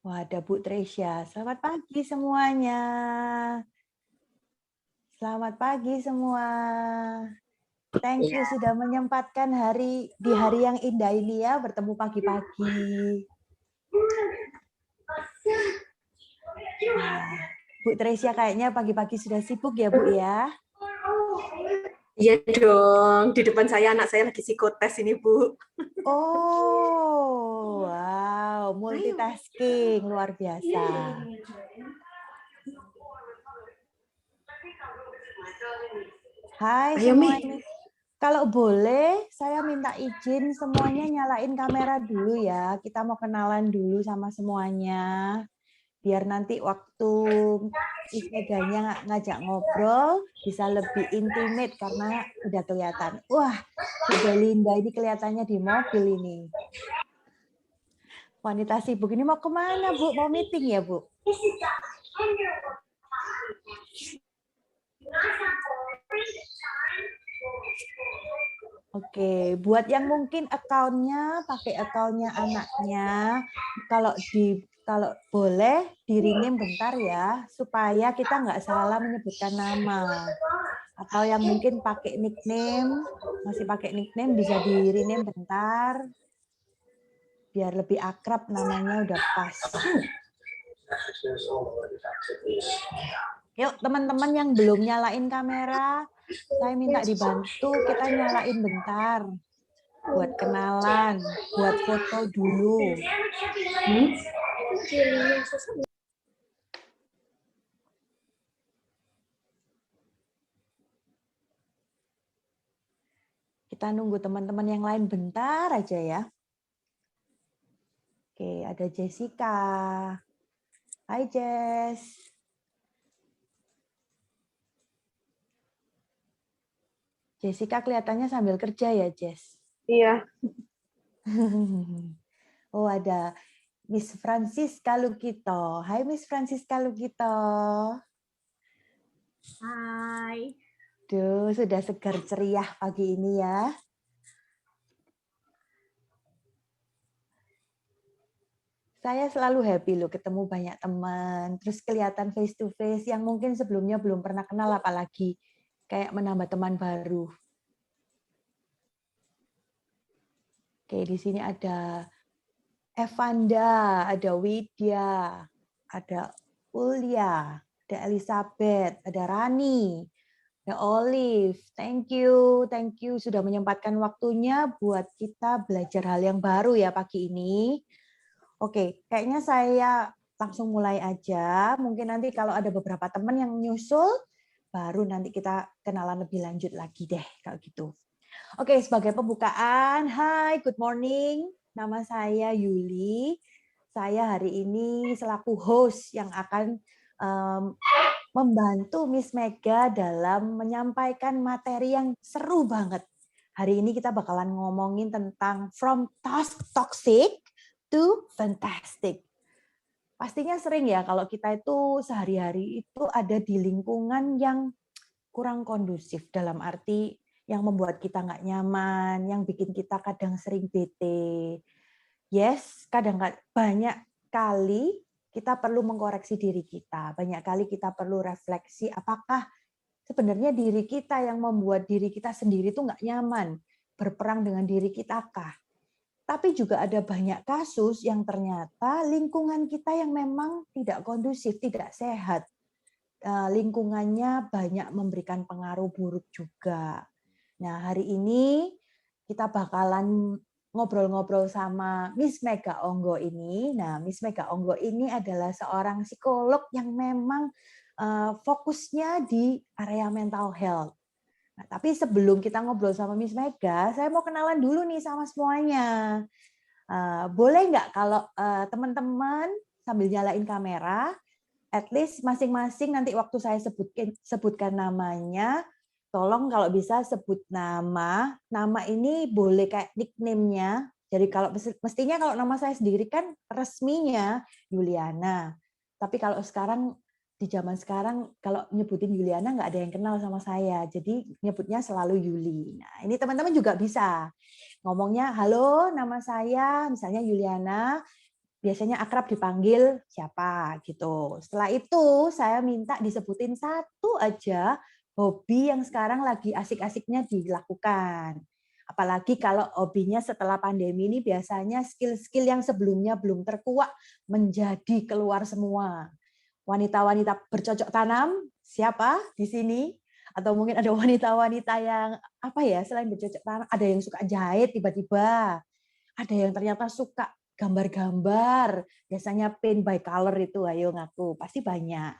Wah, ada Bu Tresya. Selamat pagi semuanya. Selamat pagi semua. Thank you sudah menyempatkan di hari yang indah ini ya, bertemu pagi-pagi. Nah, Bu Tresya kayaknya pagi-pagi sudah sibuk ya, Bu ya? Iya dong, di depan saya anak saya lagi psikotes ini, Bu. Oh, wow, multitasking luar biasa. Hai Ayo, Mi. semuanya. Kalau boleh, saya minta izin semuanya nyalain kamera dulu ya. Kita mau kenalan dulu sama semuanya. Biar nanti waktu Miss Meganya ngajak ngobrol, bisa lebih intimate karena udah kelihatan. Wah, Bu Belinda ini kelihatannya di mobil ini. Wanita sibuk ini mau kemana, Bu? Mau meeting ya, Bu? Oke, buat yang mungkin akunnya pakai akunnya anaknya, kalau boleh di rename bentar ya, supaya kita nggak salah menyebutkan nama. Atau yang mungkin pakai nickname, masih pakai nickname bisa di rename bentar, biar lebih akrab namanya udah pas. Yuk teman-teman yang belum nyalain kamera, saya minta dibantu kita nyalain bentar. Buat kenalan, buat foto dulu. Kita nunggu teman-teman yang lain bentar aja ya. Oke, ada Jessica. Hai Jess. Jessica kelihatannya sambil kerja ya, Jess? Iya. Oh, ada Miss Francisca Lukito. Hai Miss Francisca Lukito. Hai. Duh, sudah segar ceria pagi ini ya. Saya selalu happy loh ketemu banyak teman, terus kelihatan face to face yang mungkin sebelumnya belum pernah kenal, apalagi kayak menambah teman baru. Oke, di sini ada Evanda, ada Widya, ada Ulya, ada Elizabeth, ada Rani, ada Olive. Thank you sudah menyempatkan waktunya buat kita belajar hal yang baru ya pagi ini. Oke, kayaknya saya langsung mulai aja. Mungkin nanti kalau ada beberapa teman yang nyusul, baru nanti kita kenalan lebih lanjut lagi deh, kalau gitu. Oke, sebagai pembukaan, hai, good morning. Nama saya Yuli. Saya hari ini selaku host yang akan membantu Miss Mega dalam menyampaikan materi yang seru banget. Hari ini kita bakalan ngomongin tentang from toxic to fantastic. Pastinya sering ya kalau kita itu sehari-hari itu ada di lingkungan yang kurang kondusif, dalam arti yang membuat kita nggak nyaman, yang bikin kita kadang sering bete. Yes, kadang banyak kali kita perlu mengkoreksi diri kita. Banyak kali kita perlu refleksi apakah sebenarnya diri kita yang membuat diri kita sendiri itu nggak nyaman, berperang dengan diri kita kah? Tapi juga ada banyak kasus yang ternyata lingkungan kita yang memang tidak kondusif, tidak sehat. Lingkungannya banyak memberikan pengaruh buruk juga. Nah, hari ini kita bakalan ngobrol-ngobrol sama Miss Mega Onggo ini. Nah, Miss Mega Onggo ini adalah seorang psikolog yang memang fokusnya di area mental health. Nah, tapi sebelum kita ngobrol sama Miss Mega, saya mau kenalan dulu nih sama semuanya. Boleh nggak kalau teman-teman sambil nyalain kamera, at least masing-masing nanti waktu saya sebutkan namanya, tolong kalau bisa sebut nama. Nama ini boleh kayak nickname-nya. Jadi mestinya kalau nama saya sendiri kan resminya Yuliana. Tapi kalau sekarang di zaman sekarang kalau nyebutin Yuliana nggak ada yang kenal sama saya. Jadi nyebutnya selalu Yuli. Nah, ini teman-teman juga bisa ngomongnya, halo nama saya misalnya Yuliana, biasanya akrab dipanggil siapa gitu. Setelah itu saya minta disebutin satu aja hobi yang sekarang lagi asik-asiknya dilakukan. Apalagi kalau hobinya setelah pandemi ini biasanya skill-skill yang sebelumnya belum terkuak menjadi keluar semua. Wanita-wanita bercocok tanam, siapa di sini? Atau mungkin ada wanita-wanita yang apa ya, selain bercocok tanam, ada yang suka jahit tiba-tiba. Ada yang ternyata suka gambar-gambar, biasanya paint by color itu, ayo ngaku, pasti banyak.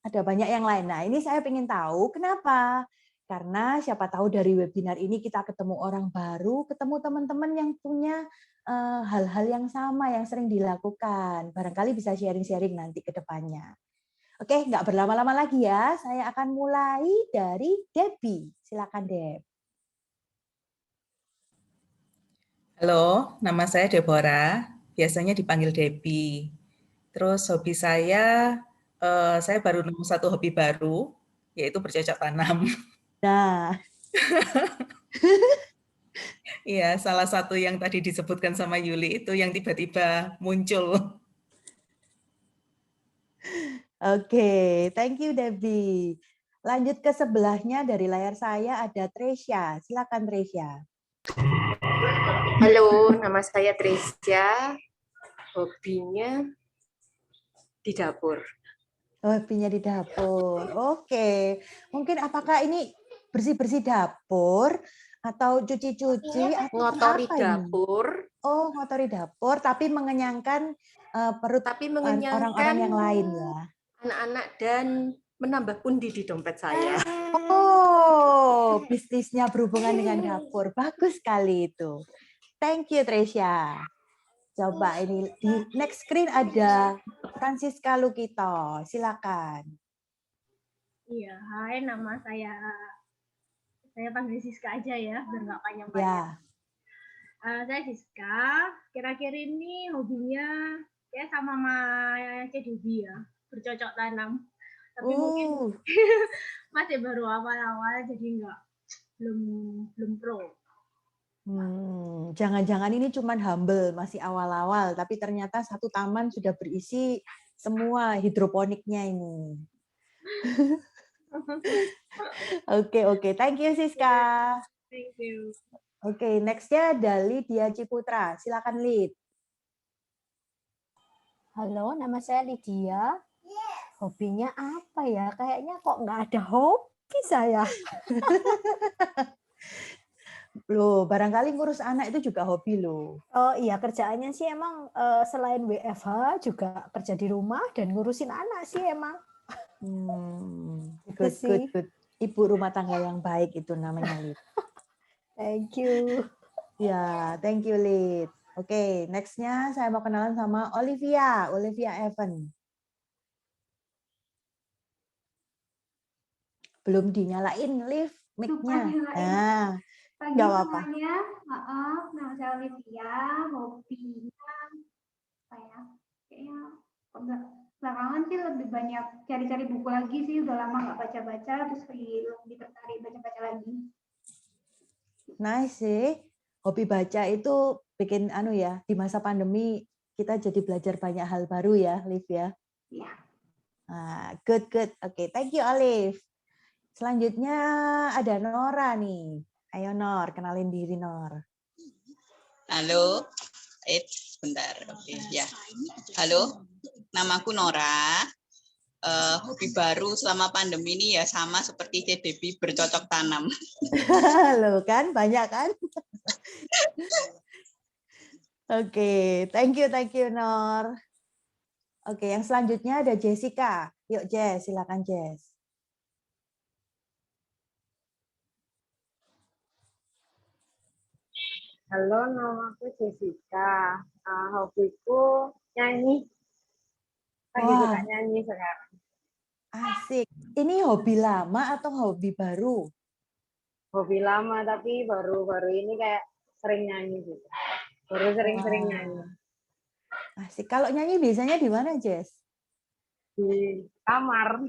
Ada banyak yang lain. Nah, ini saya ingin tahu kenapa? Karena siapa tahu dari webinar ini kita ketemu orang baru, ketemu teman-teman yang punya hal-hal yang sama yang sering dilakukan. Barangkali bisa sharing-sharing nanti ke depannya. Oke, nggak berlama-lama lagi ya. Saya akan mulai dari Debbie. Silakan, Deb. Halo, nama saya Deborah, biasanya dipanggil Debbie. Terus hobi saya baru nemu satu hobi baru, yaitu bercocok tanam. Nah, Iya, salah satu yang tadi disebutkan sama Yuli itu yang tiba-tiba muncul. oke, thank you Debbie. Lanjut ke sebelahnya dari layar saya ada Tresya. Silakan Tresya. Halo, nama saya Trisha. Hobinya di dapur. Hobinya di dapur. Oke. Mungkin apakah ini bersih-bersih dapur atau cuci-cuci atau Ngotori apa ini? dapur, Oh, ngotori dapur tapi mengenyangkan perut tapi orang-orang mengenyangkan yang lain ya. anak-anak dan menambah pundi di dompet saya. Oh, bisnisnya berhubungan dengan dapur. Bagus sekali itu. Thank you, Tresya. Coba ini di next screen ada Francisca Lukito. Silakan. Iya, hai, nama saya panggil Siska aja ya, biar nggak panjang-panjang. Ya. Saya Siska, kira-kira ini hobinya kayak sama Cedubi ya, bercocok tanam. Tapi mungkin masih baru awal-awal, jadi belum pro. Jangan-jangan ini cuma humble, masih awal-awal, tapi ternyata satu taman sudah berisi semua hidroponiknya ini. Oke. Thank you, Siska. Thank you. Oke, next-nya ada Lydia Ciputra. Silakan, Lid. Halo, nama saya Lydia. Hobinya apa ya? Kayaknya kok nggak ada hobi saya. Loh, barangkali ngurus anak itu juga hobi loh. Oh iya, kerjaannya sih emang selain WFH juga kerja di rumah dan ngurusin anak sih emang. Good. Ibu rumah tangga yang baik itu namanya, Lid. Thank you. Ya, thank you, Lid. Oke, next-nya saya mau kenalan sama Olivia Evan. Belum dinyalain lift mic-nya. Nah, Pagi nggak apa-apa. semuanya, maaf, nama saya Olivia, hobinya apa ya? Kayaknya belakangan sih lebih banyak cari-cari buku lagi sih, udah lama nggak baca-baca, terus lebih tertarik baca-baca lagi. Nice sih. Hobi baca itu bikin ya, di masa pandemi kita jadi belajar banyak hal baru ya, Liv ya. Iya. Good. Oke, thank you, Olive. Selanjutnya ada Nora nih. Ayo Nor, kenalin diri Nor. Halo, sebentar. Oke, ya. Halo, namaku Nora. Hobi baru selama pandemi ini ya sama seperti Debbie bercocok tanam. Loh kan, banyak kan? Oke, thank you Nor. Oke, yang selanjutnya ada Jessica. Yuk Jess, silakan Jess. Halo, nama aku Jessica. Hobiku nyanyi. Lagi suka nyanyi sekarang. Asik. Ini hobi lama atau hobi baru? Hobi lama, tapi baru-baru ini kayak sering nyanyi gitu. Baru sering-sering nyanyi. Asik. Kalau nyanyi biasanya di mana, Jess? Di kamar.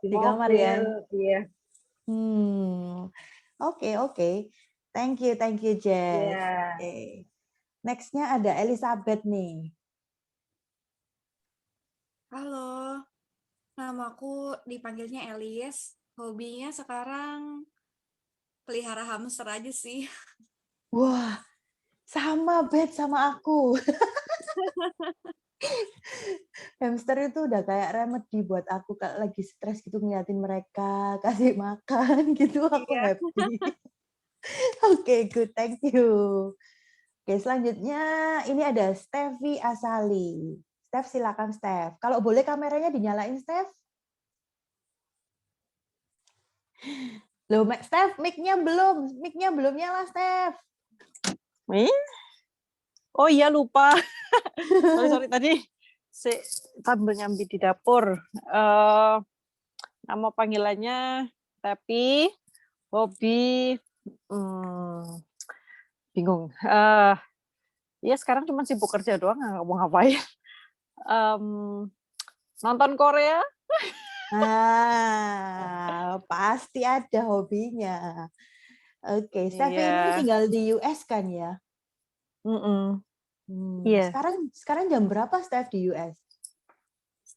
Di kamar ya? Iya. Oke. Thank you, Jess. Yeah. Okay. Next-nya ada Elizabeth nih. Halo, namaku dipanggilnya Elis. Hobinya sekarang pelihara hamster aja sih. Wah, sama Bet sama aku. Hamster itu udah kayak remedy buat aku kalau lagi stres gitu ngeliatin mereka, kasih makan gitu aku Iya. happy. Oke, good. Thank you. Oke, selanjutnya ini ada Steffi Asali. Steph, silakan Steph. Kalau boleh kameranya dinyalain, Steph. Loh, Steph, mic-nya belum nyala, Steph. Oh iya lupa. Sorry tadi sambil nyambi di dapur. Nama panggilannya tapi hobi bingung. Ya sekarang cuma sibuk kerja doang, nggak mau ngapain. Nonton Korea. Pasti ada hobinya. Oke, Steph ini Iya. tinggal di US kan ya? Iya. Sekarang jam berapa Steph di US?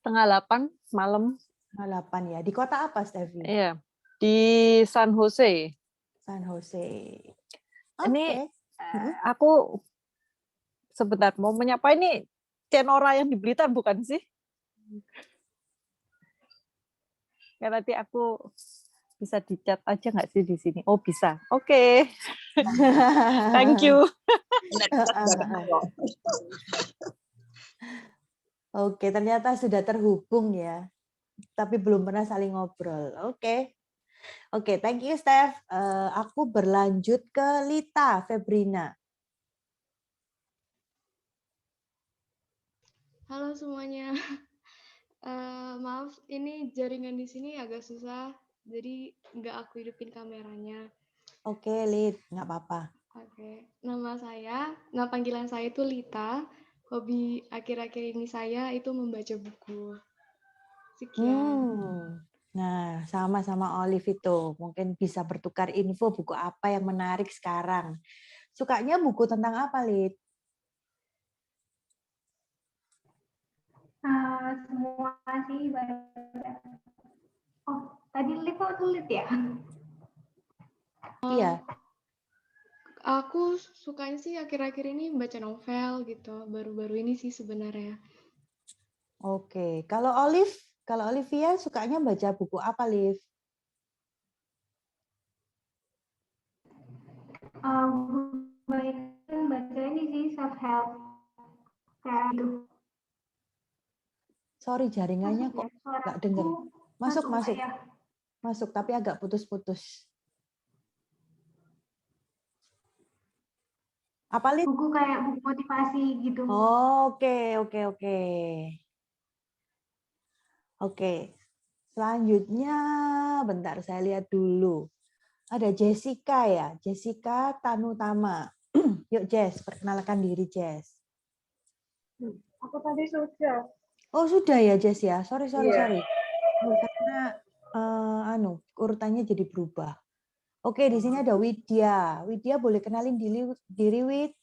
7:30 malam. 8 ya. Di kota apa, Steffi? Iya. Di San Jose. San Jose. Ini aku sebentar mau menyapa ini Cenora yang di Blitar bukan sih? Ya nanti aku bisa di-chat aja nggak sih di sini? Oh bisa. Oke. Thank you. Oke, ternyata sudah terhubung ya. Tapi belum pernah saling ngobrol. Oke. Oke, thank you, Steph. Aku berlanjut ke Lita Febrina. Halo semuanya. Maaf, ini jaringan di sini agak susah, jadi nggak aku hidupin kameranya. Oke, Lit, nggak apa-apa. Oke, nama panggilan saya itu Lita. Hobi akhir-akhir ini saya itu membaca buku. Sekian. Nah, sama-sama Olive itu. Mungkin bisa bertukar info buku apa yang menarik sekarang. Sukanya buku tentang apa, Lid? Semua sih baca. Oh, tadi Lid kok tulis ya? Iya. Aku sukanya sih akhir-akhir ini baca novel gitu. Baru-baru ini sih sebenarnya. Oke, kalau Olivia sukanya baca buku apa, Liv? Baca ini sih self help kayak gitu. Sorry, jaringannya kok nggak dengar. Masuk, tapi agak putus-putus. Apa, Liv? Buku kayak buku motivasi gitu. Oke. Oke, selanjutnya, bentar saya lihat dulu. Ada Jessica ya, Jessica Tanutama. Yuk Jess, perkenalkan diri Jess. Aku tadi sudah. Oh sudah ya Jess ya, sorry. Iya. Karena urutannya jadi berubah. Oke, di sini ada Widya. Widya boleh kenalin diri Wid?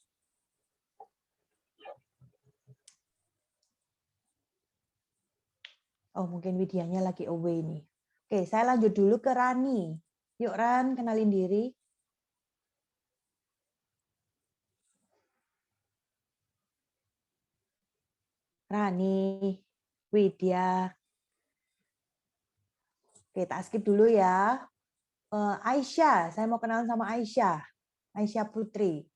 Oh mungkin Widyanya lagi away nih. Oke, saya lanjut dulu ke Rani. Yuk Ran, kenalin diri. Rani, Widya. Oke, tak skip dulu ya. Aisyah, saya mau kenalan sama Aisyah. Aisyah Putri.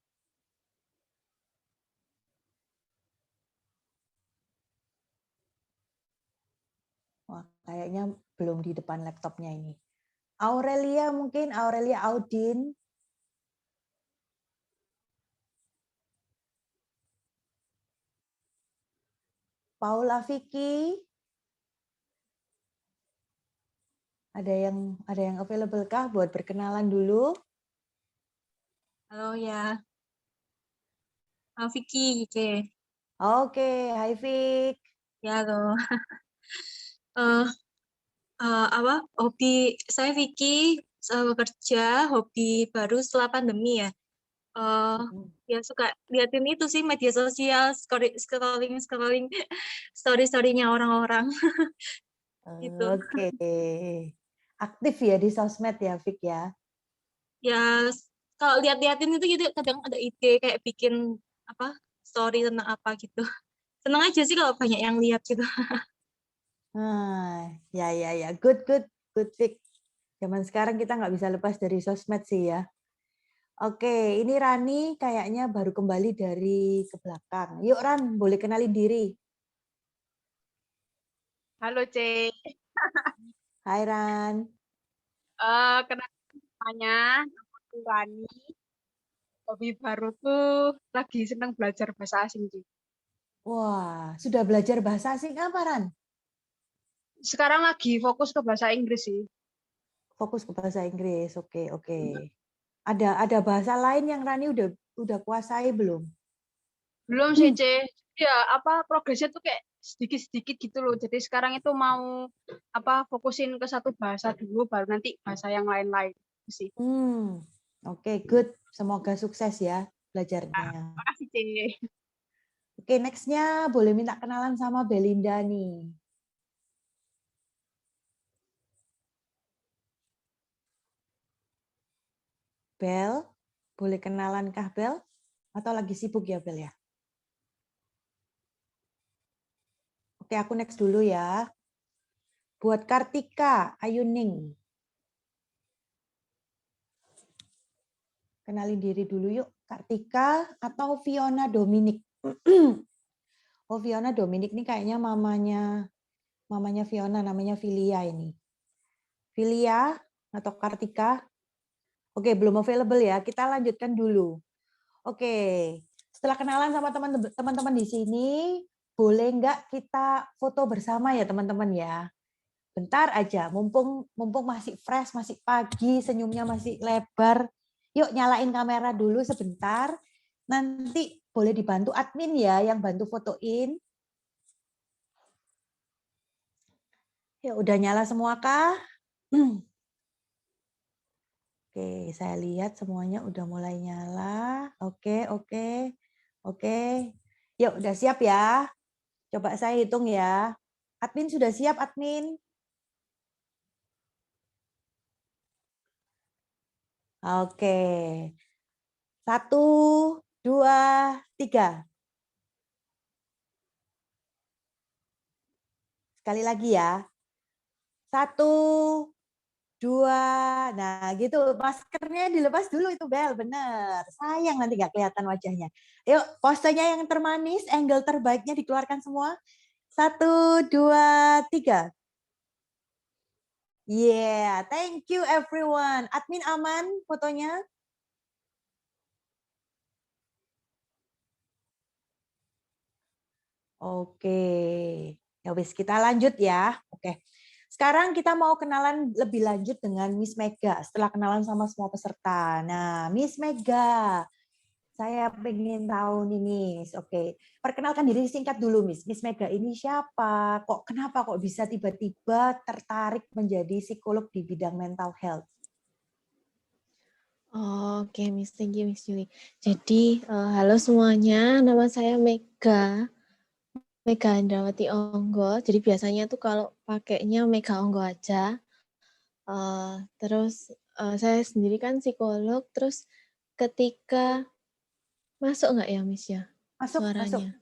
Wah, kayaknya belum di depan laptopnya ini. Aurelia mungkin, Aurelia Audin. Paula Vicky. Ada yang available kah buat berkenalan dulu? Halo ya. Vicky, Oke, hai Vic. Ya, halo. Hobi saya Vicky, bekerja, hobi baru setelah pandemi ya. Ya suka liatin itu sih media sosial, scrolling story-storynya orang-orang gitu. Oke. Aktif ya di sosmed ya, Fik ya? Ya kalau lihat-liatin itu gitu kadang ada ide kayak bikin apa story tentang apa gitu. Senang aja sih kalau banyak yang lihat gitu. Ya. Good, Fik. Zaman sekarang kita nggak bisa lepas dari sosmed sih ya. Oke, ini Rani kayaknya baru kembali dari ke belakang. Yuk Ran, boleh kenalin diri. Halo, C. Hai Ran. Kenalin namanya, aku Rani. Hobi baru tuh lagi senang belajar bahasa asing, C. Wah, sudah belajar bahasa asing apa Ran? Sekarang lagi fokus ke bahasa Inggris sih. Fokus ke bahasa Inggris, oke. Ada bahasa lain yang Rani udah kuasai belum? Belum sih, C. Ya, progresnya tuh kayak sedikit-sedikit gitu loh. Jadi sekarang itu mau fokusin ke satu bahasa dulu, baru nanti bahasa yang lain-lain sih. Oke, good. Semoga sukses ya belajarnya. Makasih, C. Oke, next-nya boleh minta kenalan sama Belinda nih. Bel, boleh kenalan kah Bel? Atau lagi sibuk ya Bel ya? Oke, aku next dulu ya. Buat Kartika Ayuning. Kenalin diri dulu yuk. Kartika atau Fiona Dominic. Oh, Fiona Dominic ini kayaknya mamanya Fiona, namanya Filia ini. Filia atau Kartika? Oke, belum available ya. Kita lanjutkan dulu. Oke, setelah kenalan sama teman-teman di sini, boleh nggak kita foto bersama ya teman-teman ya? Bentar aja, mumpung masih fresh, masih pagi, senyumnya masih lebar. Yuk nyalain kamera dulu sebentar. Nanti boleh dibantu admin ya yang bantu fotoin. Ya udah nyala semua kah? Oke, saya lihat semuanya udah mulai nyala. Oke. Yuk, udah siap ya? Coba saya hitung ya. Admin sudah siap, admin? Oke. 1, 2, 3. Sekali lagi ya. 1, 2. Nah, gitu. Maskernya dilepas dulu itu, Bel. Bener. Sayang nanti nggak kelihatan wajahnya. Yuk, posenya yang termanis, angle terbaiknya dikeluarkan semua. 1, 2, 3. Yeah, thank you everyone. Admin aman fotonya? Oke. Ya wis, kita lanjut ya. Oke. Sekarang kita mau kenalan lebih lanjut dengan Miss Mega setelah kenalan sama semua peserta. Nah, Miss Mega, saya pengen tahu nih Miss. Oke, perkenalkan diri singkat dulu Miss. Miss Mega ini siapa? Kenapa kok bisa tiba-tiba tertarik menjadi psikolog di bidang mental health? Oke, Miss, thank you, Miss Julie. Jadi, halo semuanya, nama saya Mega Indrawati Onggo. Jadi biasanya tuh kalau pakainya Mega Onggo aja. Terus saya sendiri kan psikolog. Terus ketika masuk nggak ya, Miss ya? Masuk. Suaranya.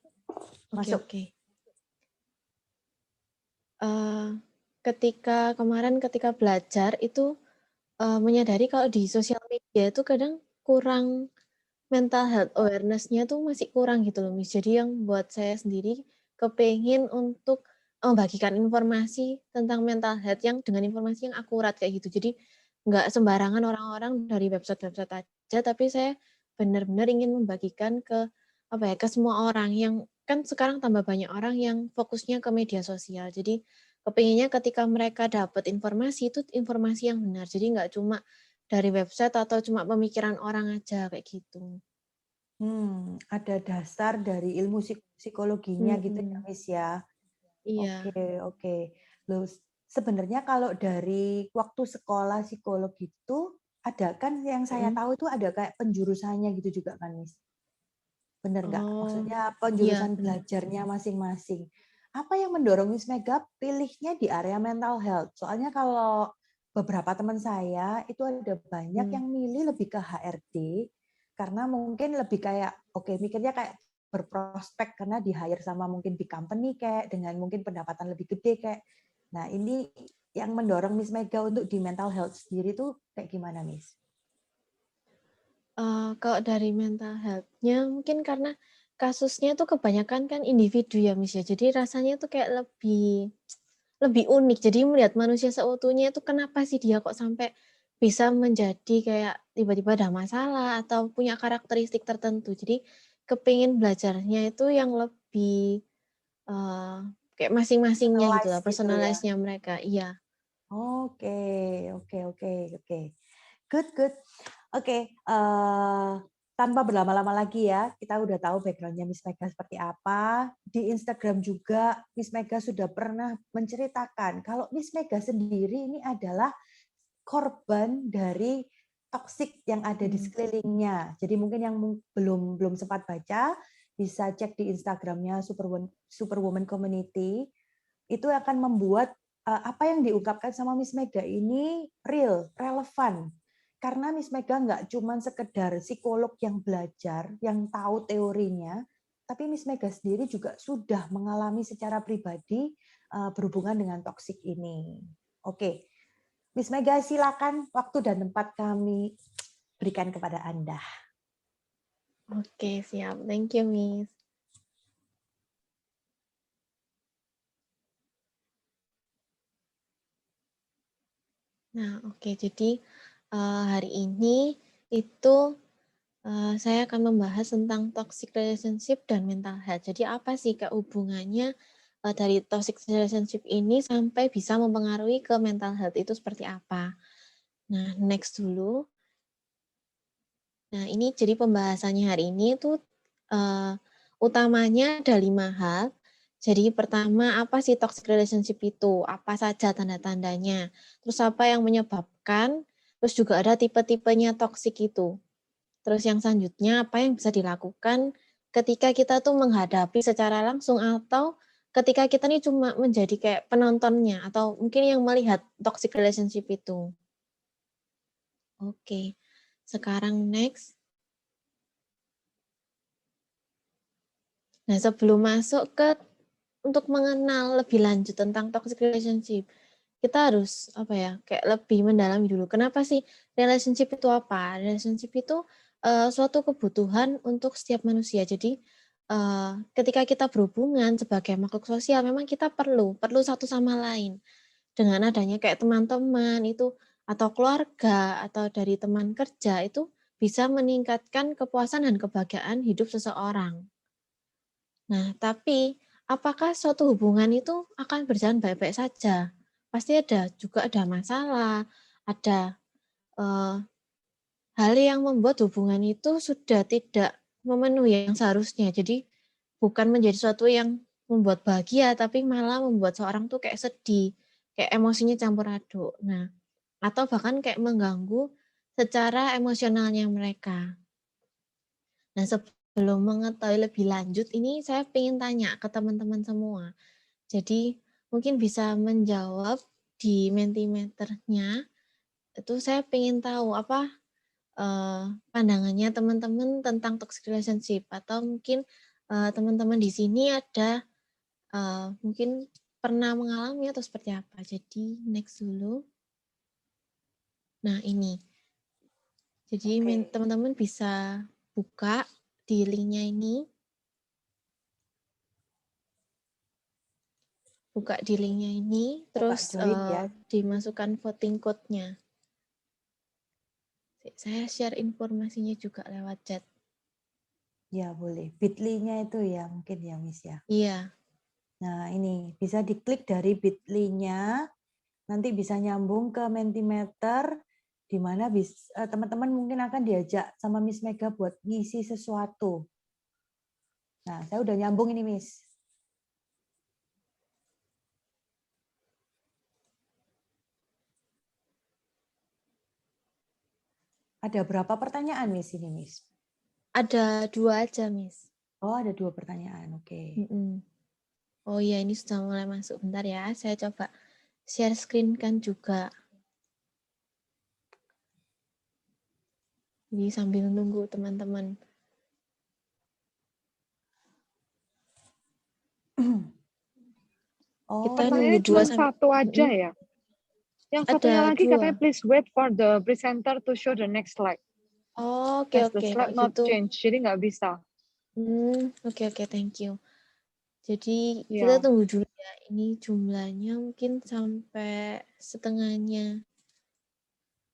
Masuk. Oke. Ketika belajar itu menyadari kalau di sosial media itu kadang kurang mental health awareness-nya tuh masih kurang gitu loh, Miss. Jadi yang buat saya sendiri kepengin untuk membagikan informasi tentang mental health yang dengan informasi yang akurat kayak gitu. Jadi nggak sembarangan orang-orang dari website-website aja, tapi saya benar-benar ingin membagikan ke semua orang yang kan sekarang tambah banyak orang yang fokusnya ke media sosial. Jadi kepinginnya ketika mereka dapat informasi itu informasi yang benar. Jadi nggak cuma dari website atau cuma pemikiran orang aja kayak gitu. Ada dasar dari ilmu psikologinya gitu ya, Miss ya. Iya. Oke. Loh, sebenarnya kalau dari waktu sekolah psikologi itu ada kan yang saya tahu itu ada kayak penjurusannya gitu juga kan, Miss? Bener nggak? Oh, Maksudnya iya. penjurusan belajarnya masing-masing. Apa yang mendorong Miss Mega pilihnya di area mental health? Soalnya kalau beberapa teman saya itu ada banyak yang milih lebih ke HRD karena mungkin lebih kayak oke mikirnya kayak berprospek karena di hire sama mungkin big company kayak dengan mungkin pendapatan lebih gede kayak. Nah, ini yang mendorong Miss Mega untuk di mental health sendiri tuh kayak gimana, Miss? Kalau dari mental health-nya mungkin karena kasusnya tuh kebanyakan kan individu ya, Miss, ya. Jadi rasanya tuh kayak lebih unik. Jadi melihat manusia seutuhnya itu kenapa sih dia kok sampai bisa menjadi kayak tiba-tiba ada masalah atau punya karakteristik tertentu. Jadi kepingin belajarnya itu yang lebih kayak masing-masingnya gitu lah, Personalize gitu ya. personalize-nya mereka. Iya. Oke. Good. Oke, tanpa berlama-lama lagi ya, kita udah tahu background-nya Miss Mega seperti apa. Di Instagram juga Miss Mega sudah pernah menceritakan kalau Miss Mega sendiri ini adalah korban dari toksik yang ada di sekelilingnya. Jadi mungkin yang belum sempat baca bisa cek di Instagramnya Superwoman Community. Itu akan membuat apa yang diungkapkan sama Miss Mega ini real, relevan. Karena Miss Mega nggak cuma sekedar psikolog yang belajar, yang tahu teorinya, tapi Miss Mega sendiri juga sudah mengalami secara pribadi berhubungan dengan toksik ini. Oke, Miss Mega silakan waktu dan tempat kami berikan kepada Anda. Oke, siap. Thank you, Miss. Nah, oke. Jadi hari ini itu saya akan membahas tentang toxic relationship dan mental health. Jadi apa sih Kak hubungannya dari toxic relationship ini sampai bisa mempengaruhi ke mental health itu seperti apa? Nah, next dulu. Nah, ini jadi pembahasannya hari ini itu utamanya ada 5 hal. Jadi pertama, apa sih toxic relationship itu? Apa saja tanda-tandanya? Terus apa yang menyebabkan? Terus juga ada tipe-tipenya toxic itu. Terus yang selanjutnya, apa yang bisa dilakukan ketika kita tuh menghadapi secara langsung atau ketika kita nih cuma menjadi kayak penontonnya atau mungkin yang melihat toxic relationship itu. Oke, sekarang next. Nah, sebelum masuk ke untuk mengenal lebih lanjut tentang toxic relationship, kita harus kayak lebih mendalami dulu. Kenapa sih relationship itu apa? Relationship itu suatu kebutuhan untuk setiap manusia. Jadi ketika kita berhubungan sebagai makhluk sosial, memang kita perlu satu sama lain. Dengan adanya kayak teman-teman itu atau keluarga atau dari teman kerja itu bisa meningkatkan kepuasan dan kebahagiaan hidup seseorang. Nah, tapi apakah suatu hubungan itu akan berjalan baik-baik saja? Pasti juga ada masalah, ada hal yang membuat hubungan itu sudah tidak memenuhi yang seharusnya. Jadi bukan menjadi suatu yang membuat bahagia, tapi malah membuat seorang tuh kayak sedih, kayak emosinya campur aduk. Nah, atau bahkan kayak mengganggu secara emosionalnya mereka. Nah, sebelum mengetahui lebih lanjut, ini saya ingin tanya ke teman-teman semua. Jadi mungkin bisa menjawab di Mentimeternya. Itu saya ingin tahu apa pandangannya teman-teman tentang toxic relationship atau mungkin teman-teman di sini ada mungkin pernah mengalami atau seperti apa. Jadi next dulu. Nah ini. Jadi teman-teman bisa buka di linknya ini. Buka di linknya ini, terus dimasukkan voting code-nya. Saya share informasinya juga lewat chat. Ya, boleh. Bit.ly-nya itu ya, mungkin ya, Miss ya. Iya. Nah, ini bisa diklik dari Bit.ly-nya, nanti bisa nyambung ke Mentimeter, di mana teman-teman mungkin akan diajak sama Miss Mega buat ngisi sesuatu. Nah, saya udah nyambung ini, Miss. Ada berapa pertanyaan, Miss, ini, Miss? Ada 2 aja, Miss. Oh, ada 2 pertanyaan. Oke. Oh iya, ini sudah mulai masuk. Bentar ya, saya coba share screen kan juga. Jadi sambil nunggu teman-teman. Oh, Kita Pertanyaannya nunggu cuma 2 sampai satu aja ya. Yang satunya ada lagi katanya 2. please wait for the presenter to show the next slide. Oh, oke As the oke. slide Kalau not gitu. change, jadi nggak bisa. Oke oke, thank you. Jadi Ya. kita tunggu dulu ya. Ini jumlahnya mungkin sampai setengahnya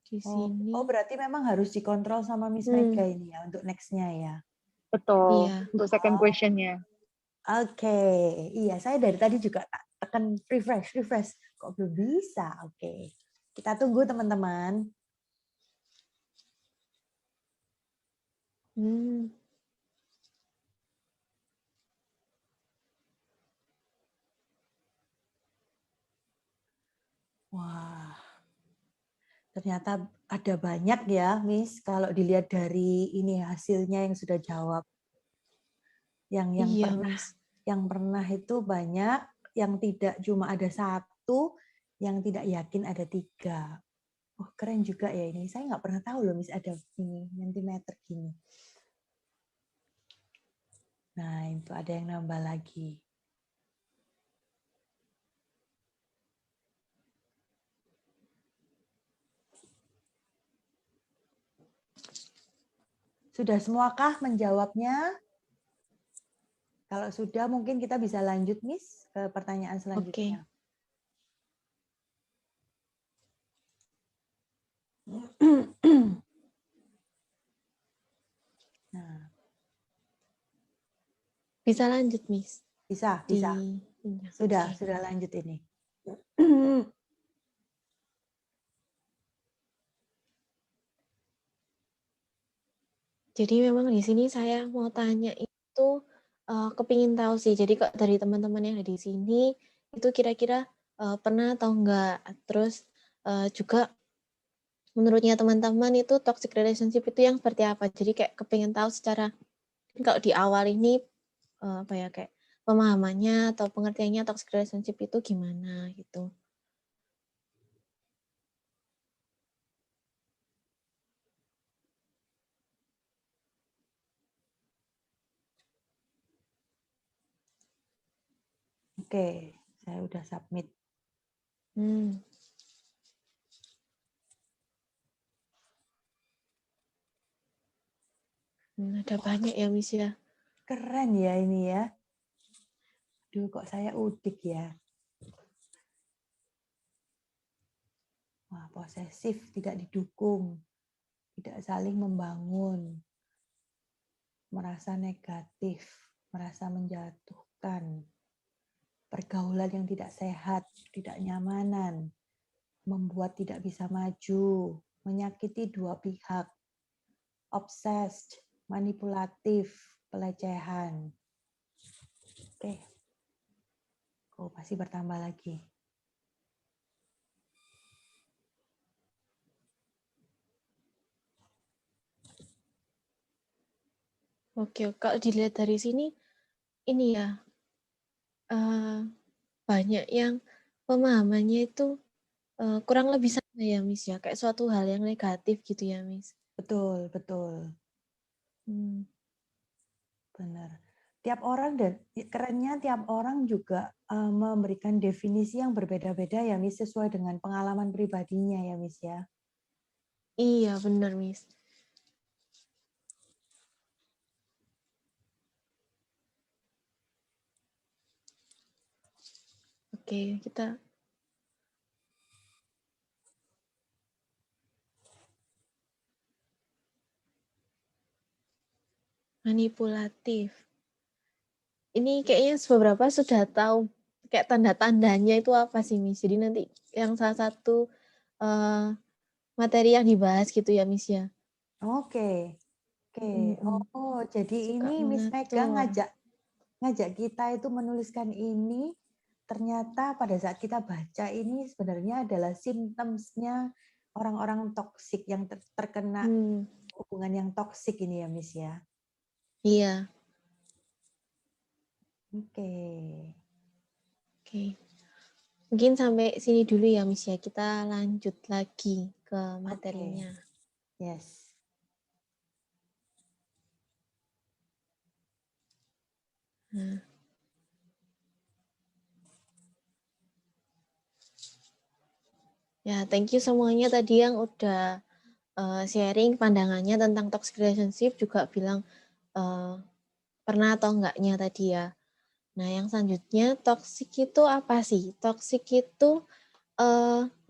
di sini. Oh, berarti memang harus dikontrol sama Miss Mega ini ya untuk next-nya ya. Betul. Iya. Untuk second question-nya. Oke, iya saya dari tadi juga tekan refresh. Kok belum bisa? Oke, kita tunggu teman-teman. Wah, ternyata ada banyak ya, Miss. Kalau dilihat dari ini hasilnya yang sudah jawab, yang Iya, pernah, Miss. yang pernah itu banyak, yang tidak cuma ada 1, yang tidak yakin ada 3. Oh, keren juga ya ini. Saya nggak pernah tahu loh, Miss, ada ini Mentimeter gini. Nah, itu ada yang nambah lagi. Sudah semuakah menjawabnya? Kalau sudah, mungkin kita bisa lanjut, Miss, ke pertanyaan selanjutnya. Nah. Bisa lanjut, Miss? Bisa. Sudah lanjut ini. Jadi memang di sini saya mau tanya itu kepingin tahu sih. Jadi kok dari teman-teman yang ada di sini itu kira-kira pernah atau enggak? Terus juga menurutnya teman-teman itu toxic relationship itu yang seperti apa? Jadi kayak kepingin tahu secara kalau di awal ini apa ya kayak pemahamannya atau pengertiannya toxic relationship itu gimana gitu. Oke, saya udah submit. Ada banyak ya, Miss ya. Keren ya ini ya. Aduh, kok saya udik ya. Wah, posesif, tidak didukung, tidak saling membangun, merasa negatif, merasa menjatuhkan, pergaulan yang tidak sehat, tidak nyamanan, membuat tidak bisa maju, menyakiti dua pihak, obsessed, manipulatif, pelecehan. Oke. Oh, pasti bertambah lagi. Oke, kalau dilihat dari sini, ini ya, banyak yang pemahamannya itu kurang lebih sama ya, Miss ya, kayak suatu hal yang negatif gitu ya, Miss. Betul. Benar. Tiap orang dan kerennya tiap orang juga memberikan definisi yang berbeda-beda ya, Miss, sesuai dengan pengalaman pribadinya ya, Miss ya. Iya, benar, Miss. Oke, kita manipulatif. Ini kayaknya beberapa sudah tahu kayak tanda-tandanya itu apa sih, Miss? Jadi nanti yang salah satu materi yang dibahas gitu ya, Miss ya. Oke. Oh, jadi Suka ini Miss Mega mengatur. ngajak kita itu menuliskan ini, ternyata pada saat kita baca ini sebenarnya adalah symptoms-nya orang-orang toksik yang terkena hubungan yang toksik ini ya, Miss ya. Iya. Oke. Oke. Mungkin sampai sini dulu ya, Miss ya. Kita lanjut lagi ke materinya. Yes. Nah. Ya, thank you semuanya tadi yang udah sharing pandangannya tentang toxic relationship, juga bilang pernah atau enggaknya tadi ya. Nah, yang selanjutnya, toxic itu apa sih? Toxic itu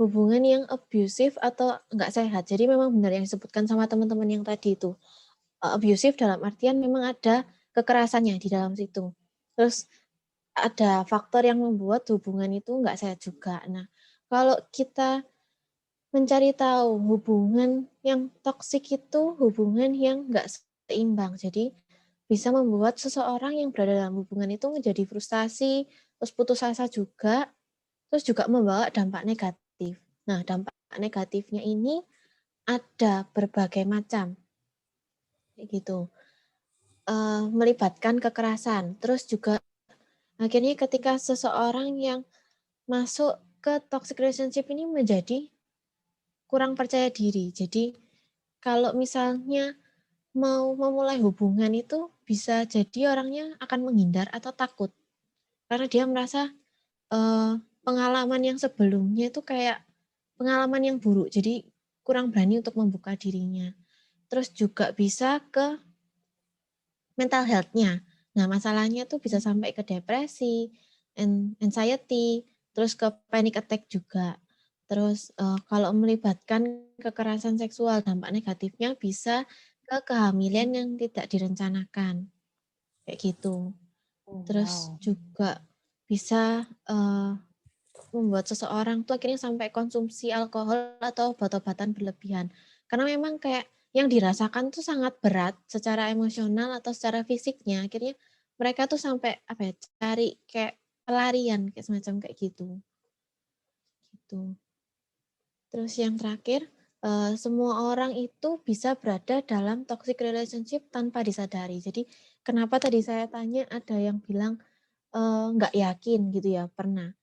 hubungan yang abusive atau enggak sehat. Jadi memang benar yang disebutkan sama teman-teman yang tadi itu. Abusive dalam artian memang ada kekerasannya di dalam situ. Terus ada faktor yang membuat hubungan itu enggak sehat juga. Nah, kalau kita mencari tahu hubungan yang toksik itu hubungan yang enggak seimbang. Jadi bisa membuat seseorang yang berada dalam hubungan itu menjadi frustasi, terus putus asa juga, terus juga membawa dampak negatif. Nah, dampak negatifnya ini ada berbagai macam. Gitu. Melibatkan kekerasan. Terus juga akhirnya ketika seseorang yang masuk ke toxic relationship ini menjadi kurang percaya diri. Jadi kalau misalnya mau memulai hubungan itu bisa jadi orangnya akan menghindar atau takut. Karena dia merasa pengalaman yang sebelumnya itu kayak pengalaman yang buruk. Jadi kurang berani untuk membuka dirinya. Terus juga bisa ke mental health-nya. Nah, masalahnya tuh bisa sampai ke depresi, anxiety, terus ke panic attack juga. Terus kalau melibatkan kekerasan seksual, dampak negatifnya bisa ke kehamilan yang tidak direncanakan. Kayak gitu. Terus juga bisa membuat seseorang tuh akhirnya sampai konsumsi alkohol atau obat-obatan berlebihan. Karena memang kayak yang dirasakan tuh sangat berat secara emosional atau secara fisiknya. Akhirnya mereka tuh sampai cari kayak pelarian kayak semacam kayak gitu. Gitu. Terus yang terakhir, semua orang itu bisa berada dalam toxic relationship tanpa disadari. Jadi kenapa tadi saya tanya ada yang bilang nggak yakin gitu ya, pernah.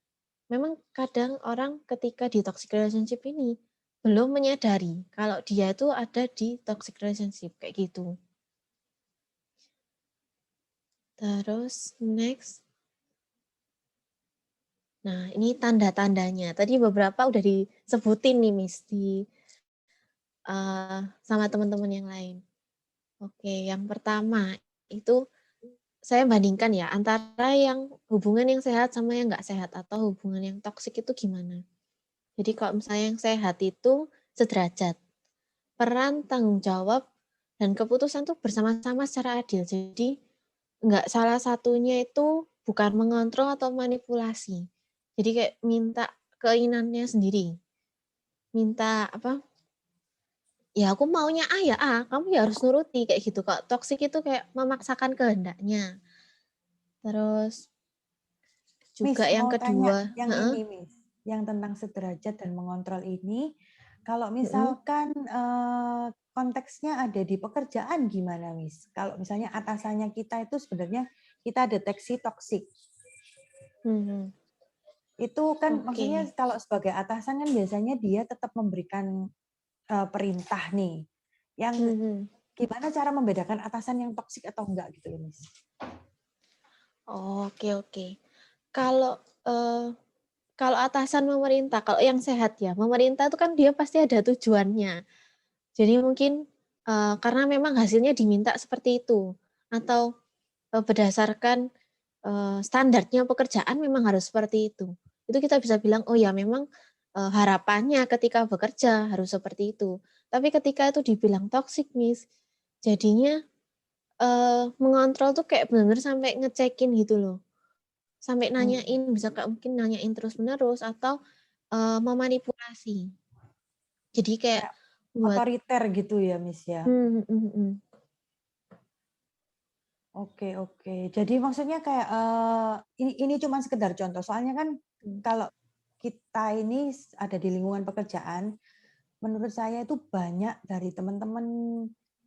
Memang kadang orang ketika di toxic relationship ini belum menyadari kalau dia itu ada di toxic relationship kayak gitu. Terus next. Nah, ini tanda-tandanya. Tadi beberapa udah disebutin nih, Miss, sama teman-teman yang lain. Oke, yang pertama itu saya bandingkan ya antara yang hubungan yang sehat sama yang nggak sehat atau hubungan yang toksik itu gimana. Jadi kalau misalnya yang sehat itu sederajat. Peran, tanggung jawab, dan keputusan tuh bersama-sama secara adil. Jadi nggak salah satunya itu bukan mengontrol atau manipulasi. Jadi kayak minta keinginannya sendiri. Minta ya aku maunya A ya A, kamu ya harus nuruti kayak gitu. Kok toksik itu kayak memaksakan kehendaknya. Terus juga Miss, yang mau tanya kedua, yang ini, Miss, yang tentang sederajat dan mengontrol ini, kalau misalkan konteksnya ada di pekerjaan gimana, Miss? Kalau misalnya atasannya kita itu sebenarnya kita deteksi toksik. Itu kan maksudnya kalau sebagai atasan kan biasanya dia tetap memberikan perintah nih. Yang gimana cara membedakan atasan yang toksik atau enggak gitu ya, Miss? Oke. Kalau atasan memerintah, kalau yang sehat ya, memerintah itu kan dia pasti ada tujuannya. Jadi mungkin karena memang hasilnya diminta seperti itu, atau berdasarkan standarnya pekerjaan memang harus seperti itu. Itu kita bisa bilang, oh ya memang harapannya ketika bekerja harus seperti itu. Tapi ketika itu dibilang toxic, Miss, jadinya mengontrol tuh kayak benar-benar sampai ngecekin gitu loh. Sampai nanyain, bisa kayak mungkin nanyain terus-menerus atau memanipulasi. Jadi kayak buat otoriter gitu ya, Miss ya. Oke. Jadi maksudnya kayak ini cuma sekedar contoh. Soalnya kan kalau kita ini ada di lingkungan pekerjaan, menurut saya itu banyak dari teman-teman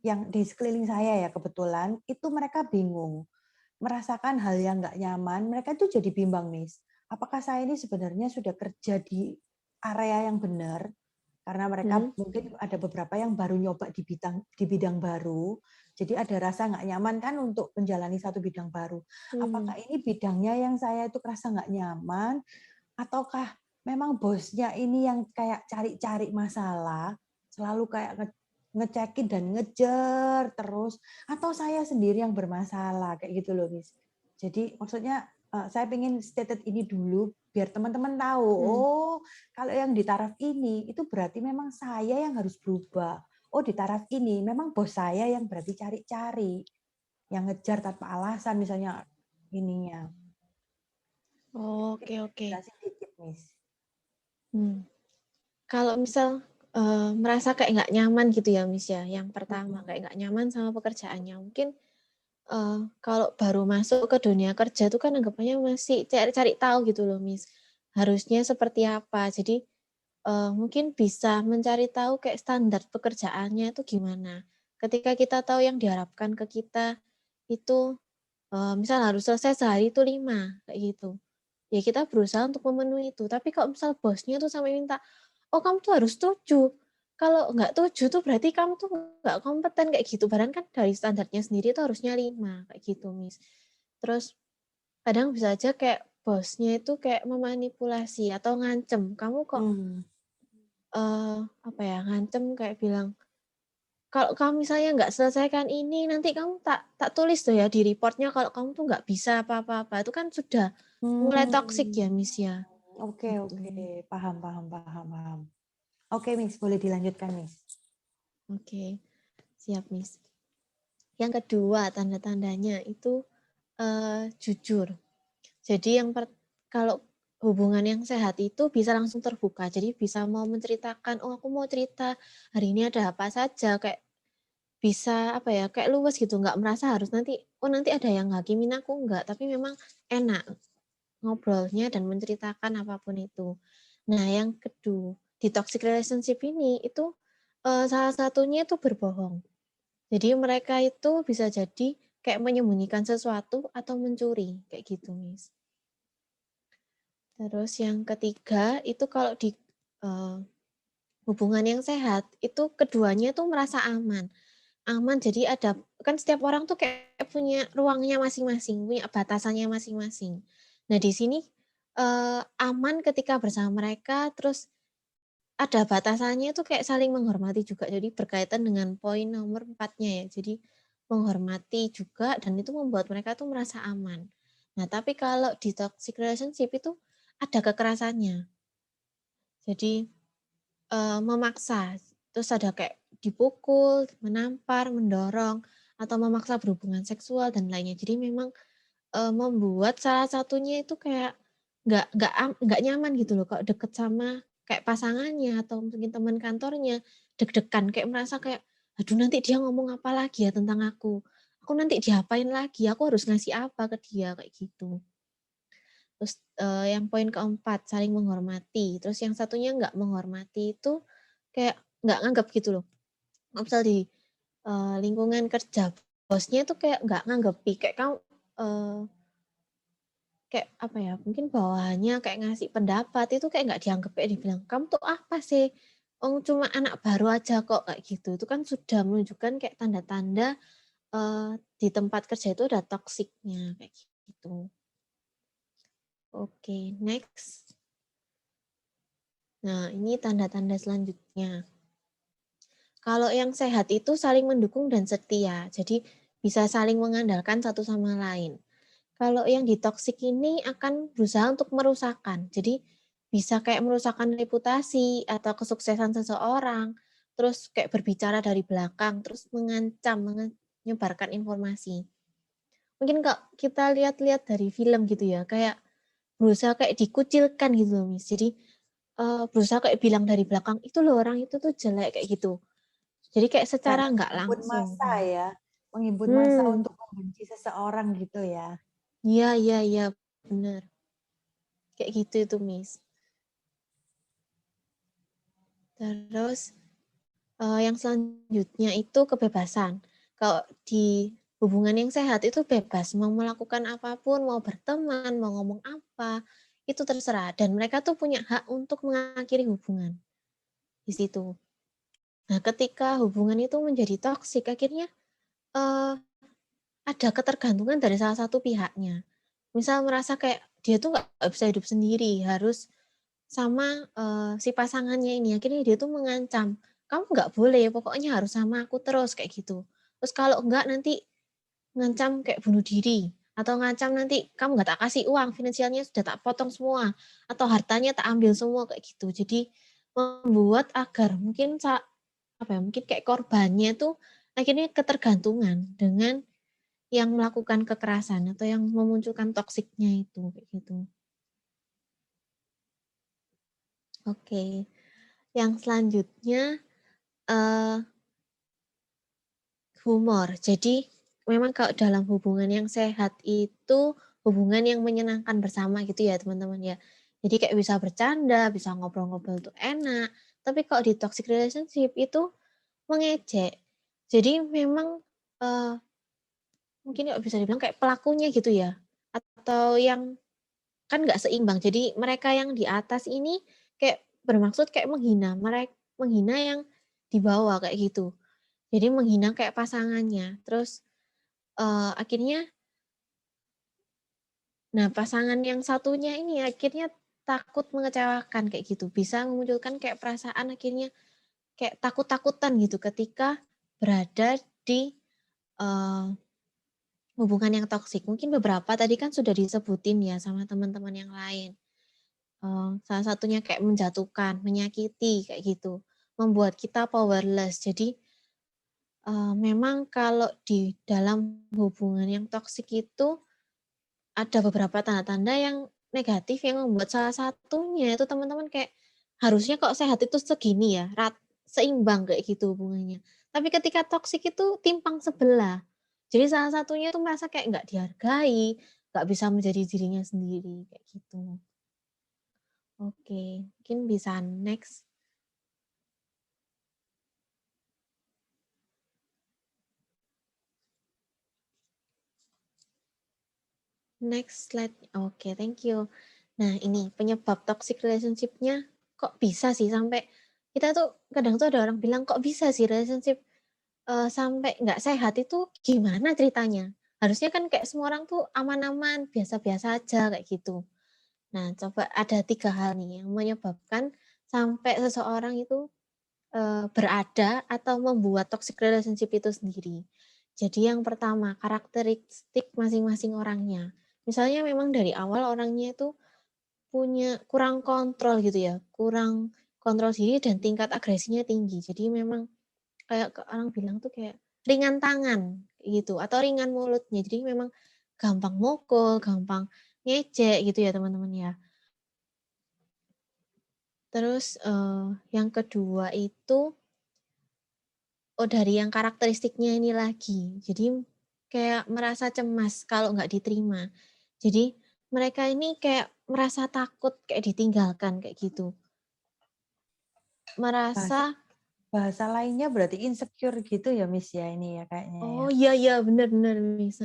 yang di sekeliling saya ya kebetulan, itu mereka bingung. Merasakan hal yang nggak nyaman, mereka itu jadi bimbang, Miss. Apakah saya ini sebenarnya sudah kerja di area yang benar? Karena mereka mungkin ada beberapa yang baru nyoba di bidang baru, jadi ada rasa nggak nyaman kan untuk menjalani satu bidang baru. Apakah ini bidangnya yang saya itu kerasa nggak nyaman, ataukah memang bosnya ini yang kayak cari-cari masalah, selalu kayak ngecekin dan ngejar terus, atau saya sendiri yang bermasalah kayak gitu loh, Miss. Jadi maksudnya saya pengen stated ini dulu biar teman-teman tahu, oh kalau yang di taraf ini itu berarti memang saya yang harus berubah. Oh di taraf ini memang bos saya yang berarti cari-cari, yang ngejar tanpa alasan misalnya ininya. Oke, oke. Jelasin dikit, Miss. Kalau misal merasa kayak nggak nyaman gitu ya, Miss ya. Yang pertama kayak nggak nyaman sama pekerjaannya. Mungkin kalau baru masuk ke dunia kerja tuh kan anggapannya masih cari-cari tahu gitu loh, Miss. Harusnya seperti apa. Jadi mungkin bisa mencari tahu kayak standar pekerjaannya itu gimana. Ketika kita tahu yang diharapkan ke kita itu misal harus selesai sehari itu 5 kayak gitu. Ya kita berusaha untuk memenuhi itu. Tapi kalau misal bosnya tuh sampai minta, oh kamu tuh harus 7. Kalau nggak 7 tuh berarti kamu tuh nggak kompeten kayak gitu. Padahal kan dari standarnya sendiri tuh harusnya 5 kayak gitu, Miss. Terus kadang bisa aja kayak bosnya itu kayak memanipulasi atau ngancem. Kamu kok apa ya, ngancem kayak bilang, kalau kamu misalnya nggak selesaikan ini, nanti kamu tak tulis tuh ya di reportnya kalau kamu tuh nggak bisa apa-apa. Itu kan sudah mulai toksik ya, Miss ya. Oke, paham. Oke, Miss, boleh dilanjutkan, Miss. Oke, siap, Miss. Yang kedua, tanda-tandanya itu jujur. Jadi kalau hubungan yang sehat itu bisa langsung terbuka. Jadi bisa mau menceritakan, oh aku mau cerita hari ini ada apa saja, kayak bisa apa ya, kayak luwes gitu, nggak merasa harus nanti ada yang hakimin aku, enggak. Tapi memang enak ngobrolnya dan menceritakan apapun itu. Nah, yang kedua, di toxic relationship ini itu salah satunya itu berbohong. Jadi mereka itu bisa jadi kayak menyembunyikan sesuatu atau mencuri, kayak gitu, Miss. Terus yang ketiga itu kalau di hubungan yang sehat itu keduanya tuh merasa aman. Aman jadi kan setiap orang tuh kayak punya ruangnya masing-masing, punya batasannya masing-masing. Nah, di sini aman ketika bersama mereka, terus ada batasannya tuh kayak saling menghormati juga. Jadi berkaitan dengan poin nomor 4-nya ya. Jadi menghormati juga dan itu membuat mereka tuh merasa aman. Nah, tapi kalau di toxic relationship itu ada kekerasannya. Jadi memaksa, terus ada kayak dipukul, menampar, mendorong, atau memaksa berhubungan seksual dan lainnya. Jadi memang membuat salah satunya itu kayak nggak nyaman gitu loh kalau deket sama kayak pasangannya atau mungkin teman kantornya, deg-degan kayak merasa kayak, aduh nanti dia ngomong apa lagi ya tentang aku nanti diapain lagi, aku harus ngasih apa ke dia kayak gitu. Terus yang poin keempat, saling menghormati. Terus yang satunya nggak menghormati itu kayak nggak nganggap gitu loh. Misal di lingkungan kerja, bosnya tuh kayak nggak nganggepi, kayak kamu kayak apa ya, mungkin bawahannya kayak ngasih pendapat, itu kayak nggak dianggap, kayak dibilang, kamu tuh apa sih? Oh cuma anak baru aja kok, kayak gitu. Itu kan sudah menunjukkan kayak tanda-tanda di tempat kerja itu ada toksiknya, kayak gitu. Oke, next. Nah, ini tanda-tanda selanjutnya. Kalau yang sehat itu saling mendukung dan setia. Jadi bisa saling mengandalkan satu sama lain. Kalau yang ditoksik ini akan berusaha untuk merusakkan. Jadi bisa kayak merusakkan reputasi atau kesuksesan seseorang, terus kayak berbicara dari belakang, terus mengancam, menyebarkan informasi. Mungkin kalau kita lihat-lihat dari film gitu ya, kayak berusaha kayak dikucilkan gitu loh, Miss. Jadi berusaha kayak bilang dari belakang, itu loh orang itu tuh jelek kayak gitu. Jadi kayak secara nggak langsung. Massa ya, menghimpun massa untuk membenci seseorang gitu ya. Iya, benar. Kayak gitu itu, Miss. Terus Yang selanjutnya itu kebebasan. Kalau di hubungan yang sehat itu bebas, mau melakukan apapun, mau berteman, mau ngomong apa, itu terserah. Dan mereka tuh punya hak untuk mengakhiri hubungan di situ. Nah, ketika hubungan itu menjadi toksik, akhirnya ada ketergantungan dari salah satu pihaknya. Misal merasa kayak dia tuh nggak bisa hidup sendiri, harus sama si pasangannya ini. Akhirnya dia tuh mengancam, kamu nggak boleh, pokoknya harus sama aku terus kayak gitu. Terus kalau enggak nanti ngancam kayak bunuh diri atau ngancam nanti kamu nggak tak kasih uang, finansialnya sudah tak potong semua atau hartanya tak ambil semua kayak gitu. Jadi membuat agar mungkin mungkin kayak korbannya tuh akhirnya ketergantungan dengan yang melakukan kekerasan atau yang memunculkan toksiknya itu kayak gitu. Oke. Yang selanjutnya humor. Jadi memang kalau dalam hubungan yang sehat itu hubungan yang menyenangkan bersama gitu ya teman-teman ya. Jadi kayak bisa bercanda, bisa ngobrol-ngobrol tuh enak. Tapi kalau di toxic relationship itu mengejek. Jadi memang mungkin nggak bisa dibilang kayak pelakunya gitu ya. Atau yang kan nggak seimbang. Jadi mereka yang di atas ini kayak bermaksud kayak menghina yang di bawah kayak gitu. Jadi menghina kayak pasangannya. Terus akhirnya, nah pasangan yang satunya ini akhirnya takut mengecewakan kayak gitu. Bisa memunculkan kayak perasaan akhirnya kayak takut-takutan gitu ketika berada di hubungan yang toksik. Mungkin beberapa tadi kan sudah disebutin ya sama teman-teman yang lain. Salah satunya kayak menjatuhkan, menyakiti kayak gitu, membuat kita powerless. Jadi memang kalau di dalam hubungan yang toksik itu ada beberapa tanda-tanda yang negatif yang membuat salah satunya itu teman-teman kayak harusnya kok sehat itu segini ya, seimbang kayak gitu hubungannya. Tapi ketika toksik itu timpang sebelah. Jadi salah satunya itu merasa kayak nggak dihargai, nggak bisa menjadi dirinya sendiri kayak gitu. Oke, mungkin bisa next. Next slide. Oke, thank you. Nah, ini penyebab toxic relationship-nya kok bisa sih sampai kita tuh kadang tuh ada orang bilang kok bisa sih relationship sampai nggak sehat itu gimana ceritanya? Harusnya kan kayak semua orang tuh aman-aman, biasa-biasa aja kayak gitu. Nah, coba ada 3 hal nih yang menyebabkan sampai seseorang itu berada atau membuat toxic relationship itu sendiri. Jadi yang pertama, karakteristik masing-masing orangnya. Misalnya memang dari awal orangnya itu punya kurang kontrol gitu ya, kurang kontrol diri dan tingkat agresinya tinggi. Jadi memang kayak orang bilang tuh kayak ringan tangan gitu atau ringan mulutnya. Jadi memang gampang mukul, gampang ngejek gitu ya teman-teman ya. Terus yang kedua itu dari yang karakteristiknya ini lagi. Jadi kayak merasa cemas kalau nggak diterima. Jadi mereka ini kayak merasa takut kayak ditinggalkan kayak gitu. Merasa bahasa lainnya berarti insecure gitu ya Miss ya ini ya kayaknya. Oh iya benar-benar Miss.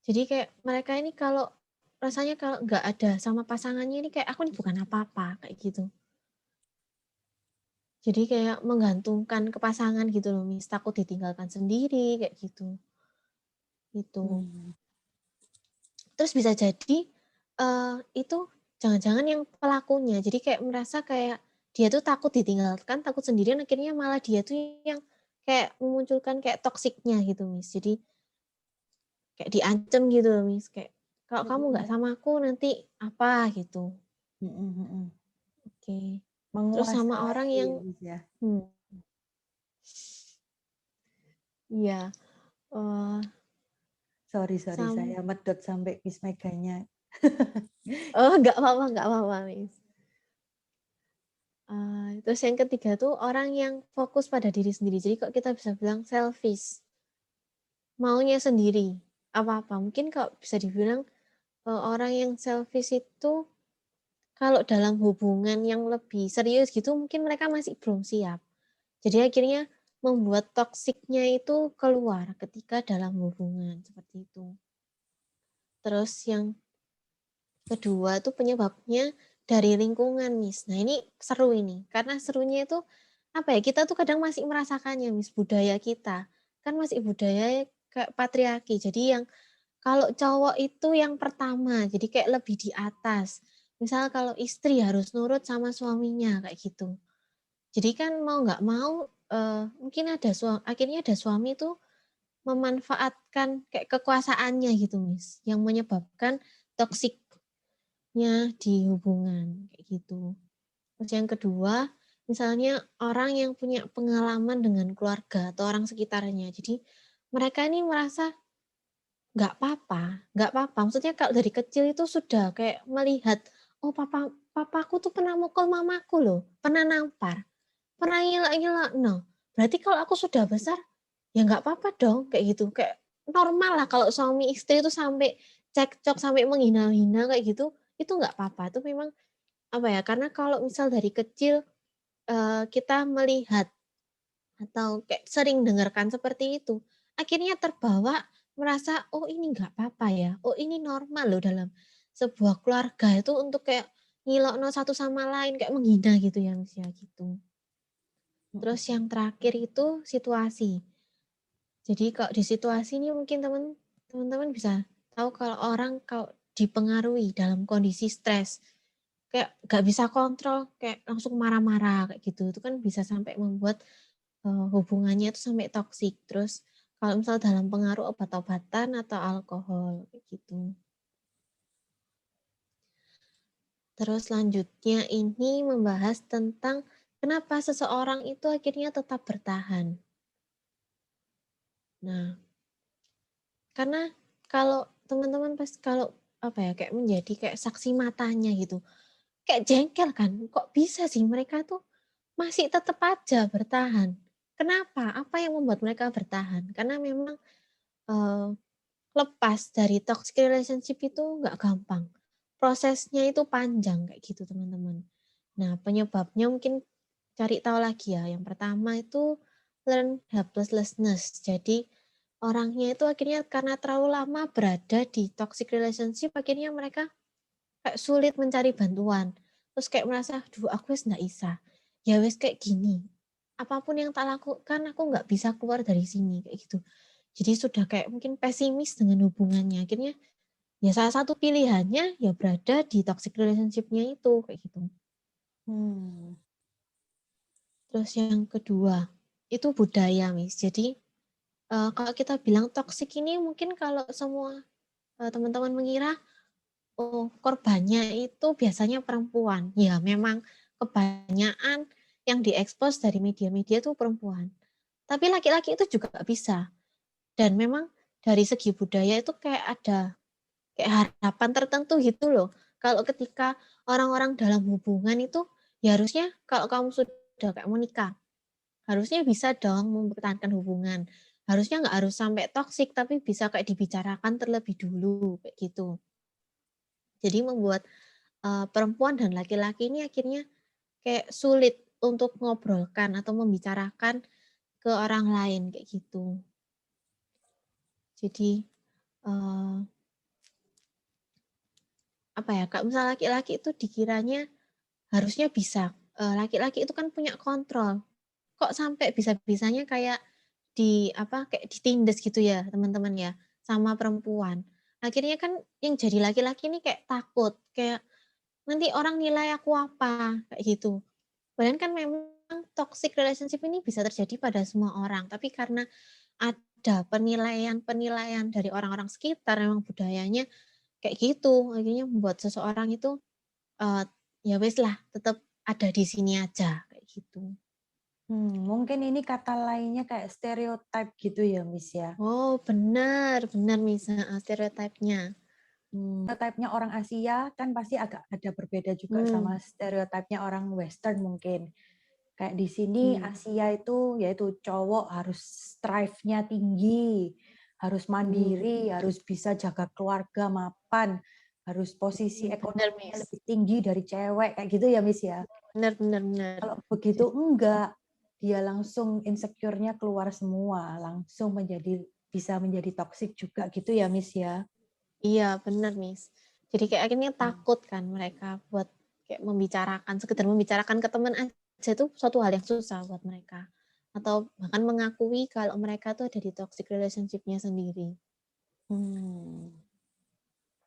Jadi kayak mereka ini kalau rasanya kalau nggak ada sama pasangannya ini kayak aku ini bukan apa-apa kayak gitu. Jadi kayak menggantungkan ke pasangan gitu loh Miss, takut ditinggalkan sendiri kayak gitu. Itu. Terus bisa jadi itu jangan-jangan yang pelakunya. Jadi kayak merasa kayak dia tuh takut ditinggalkan, takut sendirian, akhirnya malah dia tuh yang kayak memunculkan kayak toksiknya gitu Miss. Jadi kayak diancam gitu loh Miss, kayak kalau kamu nggak sama aku nanti apa gitu. Oke. Terus sama orang yang iya. Sorry, saya medot sampai Miss Meganya. Oh, nggak apa-apa, Miss. Terus yang ketiga tuh orang yang fokus pada diri sendiri. Jadi kok kita bisa bilang selfish. Maunya sendiri. Apa-apa. Mungkin kalau bisa dibilang orang yang selfish itu kalau dalam hubungan yang lebih serius gitu mungkin mereka masih belum siap. Jadi akhirnya membuat toksiknya itu keluar ketika dalam hubungan seperti itu. Terus yang kedua itu penyebabnya dari lingkungan, Miss. Nah, ini seru ini. Karena serunya itu apa ya? Kita tuh kadang masih merasakannya, Miss, budaya kita. Kan masih budaya kayak patriarki. Jadi yang kalau cowok itu yang pertama, jadi kayak lebih di atas. Misal kalau istri harus nurut sama suaminya kayak gitu. Jadi kan mau nggak mau mungkin ada akhirnya ada suami tuh memanfaatkan kayak kekuasaannya gitu, Miss, yang menyebabkan toksiknya di hubungan kayak gitu. Terus yang kedua, misalnya orang yang punya pengalaman dengan keluarga atau orang sekitarnya. Jadi mereka ini merasa nggak apa-apa. Maksudnya kalau dari kecil itu sudah kayak melihat, oh papaku tuh pernah mukul mamaku loh, pernah nampar, pernah ngelak-ngelak. No, berarti kalau aku sudah besar, ya nggak apa-apa dong, kayak gitu. Kayak normal lah kalau suami istri itu sampai cekcok, sampai menghina-hina kayak gitu, itu nggak apa-apa. Itu memang apa ya, karena kalau misal dari kecil kita melihat atau kayak sering dengarkan seperti itu, akhirnya terbawa merasa, oh ini nggak apa-apa ya, oh ini normal loh dalam sebuah keluarga itu untuk kayak ngilokno satu sama lain, kayak menghina gitu ya, Miss, ya gitu. Terus yang terakhir itu situasi. Jadi kalau di situasi ini mungkin teman-teman bisa tahu kalau orang kalau dipengaruhi dalam kondisi stres, kayak nggak bisa kontrol, kayak langsung marah-marah kayak gitu, itu kan bisa sampai membuat hubungannya itu sampai toksik. Terus kalau misal dalam pengaruh obat-obatan atau alkohol kayak gitu. Terus selanjutnya ini membahas tentang kenapa seseorang itu akhirnya tetap bertahan. Nah, karena kalau teman-teman kalau apa ya, kayak menjadi kayak saksi matanya gitu. Kayak jengkel kan, kok bisa sih mereka tuh masih tetap aja bertahan. Kenapa? Apa yang membuat mereka bertahan? Karena memang lepas dari toxic relationship itu nggak gampang. Prosesnya itu panjang kayak gitu teman-teman. Nah penyebabnya mungkin cari tahu lagi ya. Yang pertama itu learn helplessness. Jadi orangnya itu akhirnya karena terlalu lama berada di toxic relationship, akhirnya mereka kayak sulit mencari bantuan. Terus kayak merasa, duh aku wes nggak bisa. Ya wes kayak gini. Apapun yang tak lakukan, aku nggak bisa keluar dari sini kayak gitu. Jadi sudah kayak mungkin pesimis dengan hubungannya. Akhirnya ya salah satu pilihannya ya berada di toxic relationship-nya itu kayak gitu. Terus yang kedua itu budaya, Miss. Jadi kalau kita bilang toxic ini mungkin kalau semua teman-teman mengira oh korbannya itu biasanya perempuan. Ya memang kebanyakan yang diekspos dari media-media itu perempuan. Tapi laki-laki itu juga bisa. Dan memang dari segi budaya itu kayak ada kayak harapan tertentu gitu loh. Kalau ketika orang-orang dalam hubungan itu ya harusnya kalau kamu sudah kayak menikah, harusnya bisa dong mempertahankan hubungan. Harusnya nggak harus sampai toksik, tapi bisa kayak dibicarakan terlebih dulu kayak gitu. Jadi membuat perempuan dan laki-laki ini akhirnya kayak sulit untuk ngobrolkan atau membicarakan ke orang lain kayak gitu. Jadi apa ya, Kak, misal laki-laki itu dikiranya harusnya bisa. Laki-laki itu kan punya kontrol. Kok sampai bisa-bisanya kayak kayak ditindas gitu ya, teman-teman ya, sama perempuan. Akhirnya kan yang jadi laki-laki ini kayak takut, kayak nanti orang nilai aku apa, kayak gitu. Padahal kan memang toxic relationship ini bisa terjadi pada semua orang, tapi karena ada penilaian-penilaian dari orang-orang sekitar, memang budayanya kayak gitu, akhirnya membuat seseorang itu ya wes lah, tetap ada di sini aja kayak gitu. Mungkin ini kata lainnya kayak stereotype gitu ya, Miss ya. Oh, benar Miss, stereotipnya. Stereotipnya orang Asia kan pasti agak ada berbeda juga sama stereotipnya orang Western mungkin. Kayak di sini Asia itu yaitu cowok harus strive-nya tinggi, harus mandiri, harus bisa jaga keluarga mapan, harus posisi Benar, ekonominya Miss. lebih tinggi dari cewek kayak gitu ya, Miss ya. Benar. Kalau begitu enggak, dia langsung insecure-nya keluar semua, langsung bisa menjadi toksik juga gitu ya, Miss ya. Iya, benar, Miss. Jadi kayak akhirnya takut kan mereka buat kayak sekedar membicarakan ke teman aja itu suatu hal yang susah buat mereka. Atau bahkan mengakui kalau mereka tuh ada di toxic relationship-nya sendiri.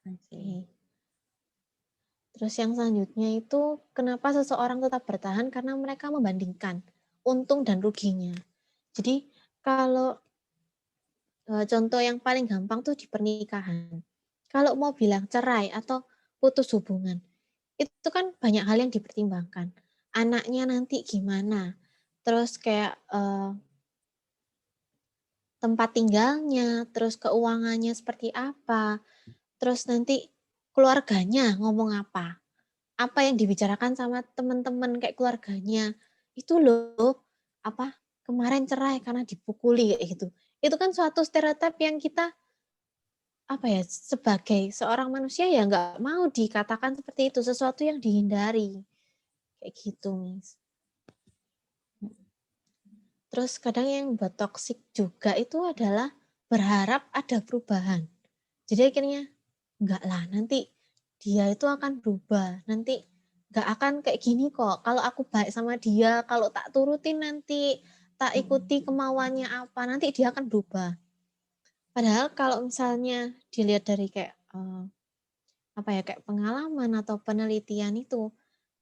Oke. Terus yang selanjutnya itu kenapa seseorang tetap bertahan karena mereka membandingkan untung dan ruginya. Jadi kalau contoh yang paling gampang tuh di pernikahan. Kalau mau bilang cerai atau putus hubungan, itu kan banyak hal yang dipertimbangkan. Anaknya nanti gimana? Terus kayak tempat tinggalnya, terus keuangannya seperti apa, terus nanti keluarganya ngomong apa yang dibicarakan sama teman-teman kayak keluarganya, itu loh, kemarin cerai karena dipukuli kayak gitu. Itu kan suatu stereotip yang kita sebagai seorang manusia ya nggak mau dikatakan seperti itu, sesuatu yang dihindari. Kayak gitu, Miss. Terus kadang yang buat toksik juga itu adalah berharap ada perubahan. Jadi akhirnya, enggak lah, nanti dia itu akan berubah. Nanti enggak akan kayak gini kok. Kalau aku baik sama dia, kalau tak turutin nanti, tak ikuti kemauannya apa, nanti dia akan berubah. Padahal kalau misalnya dilihat dari kayak kayak pengalaman atau penelitian itu,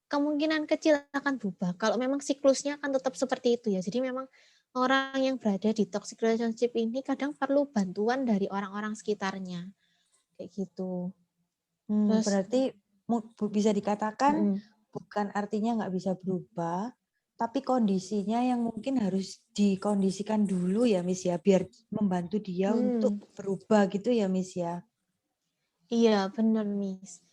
kemungkinan kecil akan berubah. Kalau memang siklusnya akan tetap seperti itu ya. Jadi memang orang yang berada di toxic relationship ini kadang perlu bantuan dari orang-orang sekitarnya. Kayak gitu. Terus, Berarti bisa dikatakan bukan artinya nggak bisa berubah, tapi kondisinya yang mungkin harus dikondisikan dulu ya, Miss ya, biar membantu dia untuk berubah gitu ya, Miss ya. Iya, benar, Miss.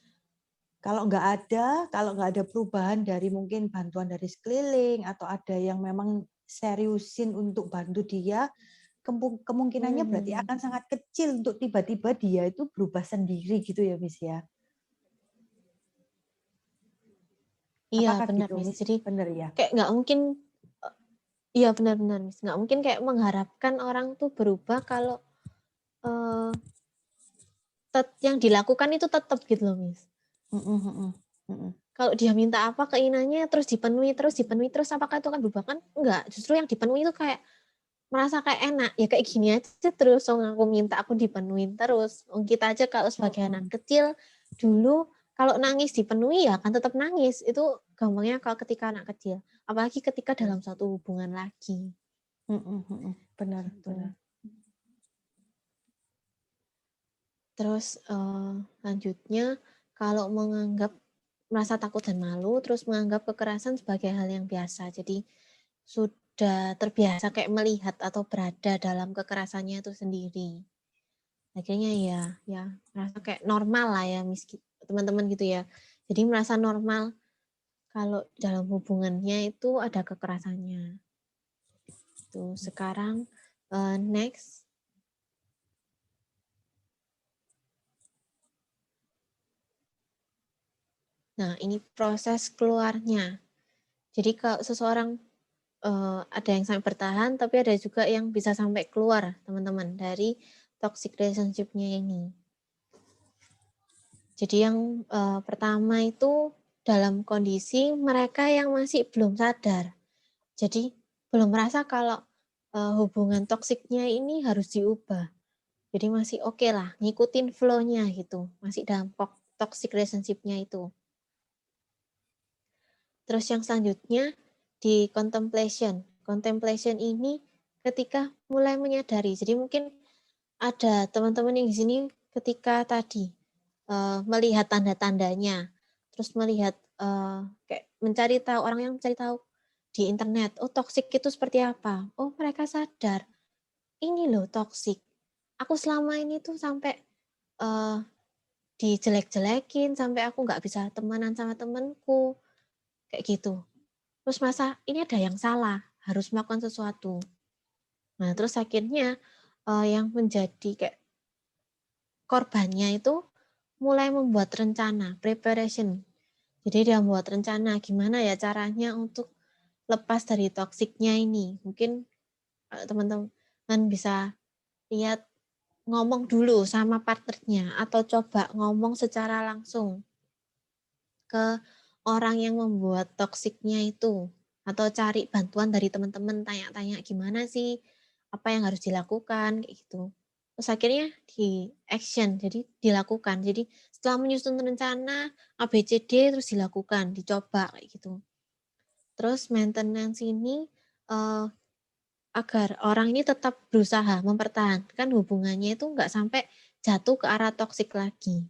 Kalau nggak ada perubahan dari mungkin bantuan dari sekeliling atau ada yang memang seriusin untuk bantu dia, kemungkinannya berarti akan sangat kecil untuk tiba-tiba dia itu berubah sendiri gitu ya, Miss ya. Iya, Apakah benar, gitu, Miss. Jadi benar ya? kayak nggak mungkin, iya benar-benar, Miss. Nggak mungkin kayak mengharapkan orang tuh berubah kalau yang dilakukan itu tetap gitu loh, Miss. Kalau dia minta apa keinginannya terus dipenuhi terus, apakah itu akan berubah? Kan enggak, justru yang dipenuhi itu kayak merasa kayak enak, ya kayak gini aja terus, aku minta aku dipenuhin terus. Kita aja kalau sebagai anak kecil dulu kalau nangis dipenuhi ya akan tetap nangis. Itu gampangnya kalau ketika anak kecil, apalagi ketika dalam satu hubungan lagi. Benar. Terus lanjutnya kalau merasa takut dan malu, terus menganggap kekerasan sebagai hal yang biasa. Jadi sudah terbiasa kayak melihat atau berada dalam kekerasannya itu sendiri. Akhirnya ya merasa kayak normal lah ya, teman-teman gitu ya. Jadi merasa normal kalau dalam hubungannya itu ada kekerasannya. Itu sekarang next. Nah, ini proses keluarnya. Jadi kalau seseorang ada yang sampai bertahan, tapi ada juga yang bisa sampai keluar, teman-teman, dari toxic relationship-nya ini. Jadi yang pertama itu dalam kondisi mereka yang masih belum sadar. Jadi belum merasa kalau hubungan toksiknya ini harus diubah. Jadi masih oke lah, ngikutin flow-nya gitu. Masih dalam toxic relationship-nya itu. Terus yang selanjutnya di contemplation. Contemplation ini ketika mulai menyadari. Jadi mungkin ada teman-teman yang di sini ketika tadi melihat tanda-tandanya, terus melihat kayak mencari tahu, orang yang mencari tahu di internet, oh toksik itu seperti apa? Oh mereka sadar, ini loh toksik. Aku selama ini tuh sampai dijelek-jelekin, sampai aku nggak bisa temenan sama temenku, kayak gitu. Terus masa ini ada yang salah, harus melakukan sesuatu. Nah terus akhirnya yang menjadi kayak korbannya itu mulai membuat rencana, preparation. Jadi dia membuat rencana gimana ya caranya untuk lepas dari toksiknya ini. Mungkin teman-teman bisa lihat ngomong dulu sama partnernya atau coba ngomong secara langsung ke orang yang membuat toksiknya itu, atau cari bantuan dari teman-teman, tanya-tanya gimana sih apa yang harus dilakukan kayak gitu. Terus akhirnya di action, jadi dilakukan. Jadi setelah menyusun rencana ABCD terus dilakukan, dicoba kayak gitu. Terus maintenance ini agar orang ini tetap berusaha mempertahankan hubungannya itu nggak sampai jatuh ke arah toksik lagi.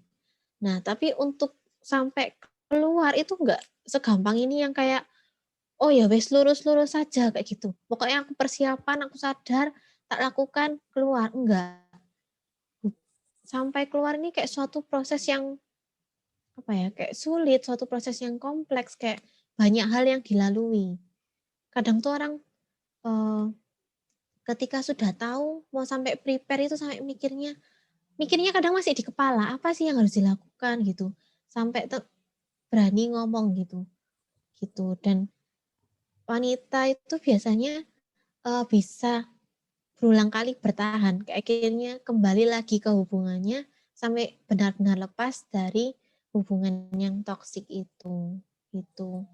Nah, tapi untuk sampai keluar itu nggak segampang ini yang kayak, oh ya wes lurus-lurus saja kayak gitu. Pokoknya aku persiapan, aku sadar, tak lakukan, keluar. Enggak. Sampai keluar ini kayak suatu proses yang, apa ya, kayak sulit, suatu proses yang kompleks, kayak banyak hal yang dilalui. Kadang tuh orang ketika sudah tahu mau sampai prepare itu sampai mikirnya kadang masih di kepala, apa sih yang harus dilakukan gitu. Sampai berani ngomong gitu. Dan wanita itu biasanya bisa berulang kali bertahan, akhirnya kembali lagi ke hubungannya sampai benar-benar lepas dari hubungan yang toksik itu. Gitu.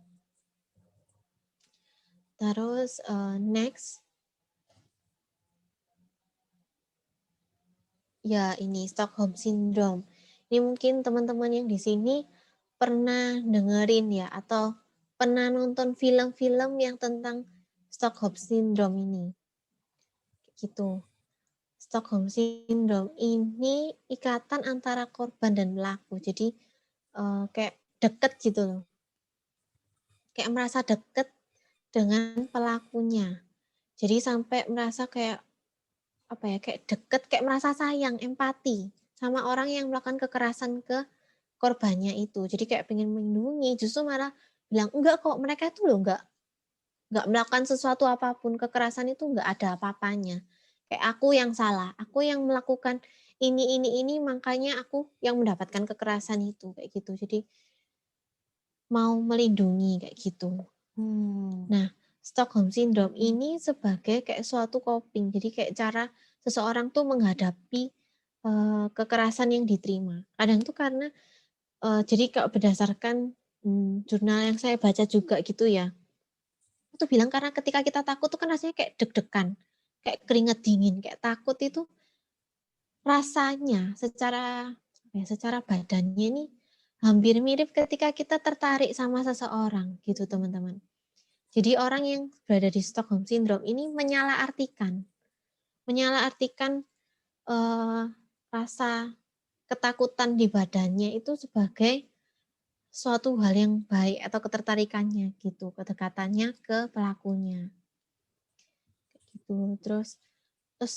Terus next, ya ini Stockholm Syndrome. Ini mungkin teman-teman yang di sini pernah dengerin ya, atau pernah nonton film-film yang tentang Stockholm Syndrome ini. Gitu. Stockholm Syndrome ini ikatan antara korban dan pelaku. Jadi kayak deket gitu loh. Kayak merasa deket dengan pelakunya. Jadi sampai merasa kayak, apa ya, kayak deket, kayak merasa sayang, empati sama orang yang melakukan kekerasan ke korbannya itu. Jadi kayak pengen melindungi, justru malah bilang, enggak kok, mereka itu loh enggak melakukan sesuatu apapun, kekerasan itu enggak ada apa-apanya. Kayak aku yang salah, aku yang melakukan ini, makanya aku yang mendapatkan kekerasan itu, kayak gitu. Jadi mau melindungi kayak gitu. Nah, Stockholm Syndrome ini sebagai kayak suatu coping, jadi kayak cara seseorang tuh menghadapi kekerasan yang diterima. Kadang tuh karena jadi kalau berdasarkan jurnal yang saya baca juga gitu ya, itu bilang karena ketika kita takut tuh kan rasanya kayak deg-degan, kayak keringet dingin, kayak takut itu rasanya secara badannya ini hampir mirip ketika kita tertarik sama seseorang gitu teman-teman. Jadi orang yang berada di Stockholm Syndrome ini menyalahartikan rasa ketakutan di badannya itu sebagai suatu hal yang baik atau ketertarikannya gitu, kedekatannya ke pelakunya. Gitu. Terus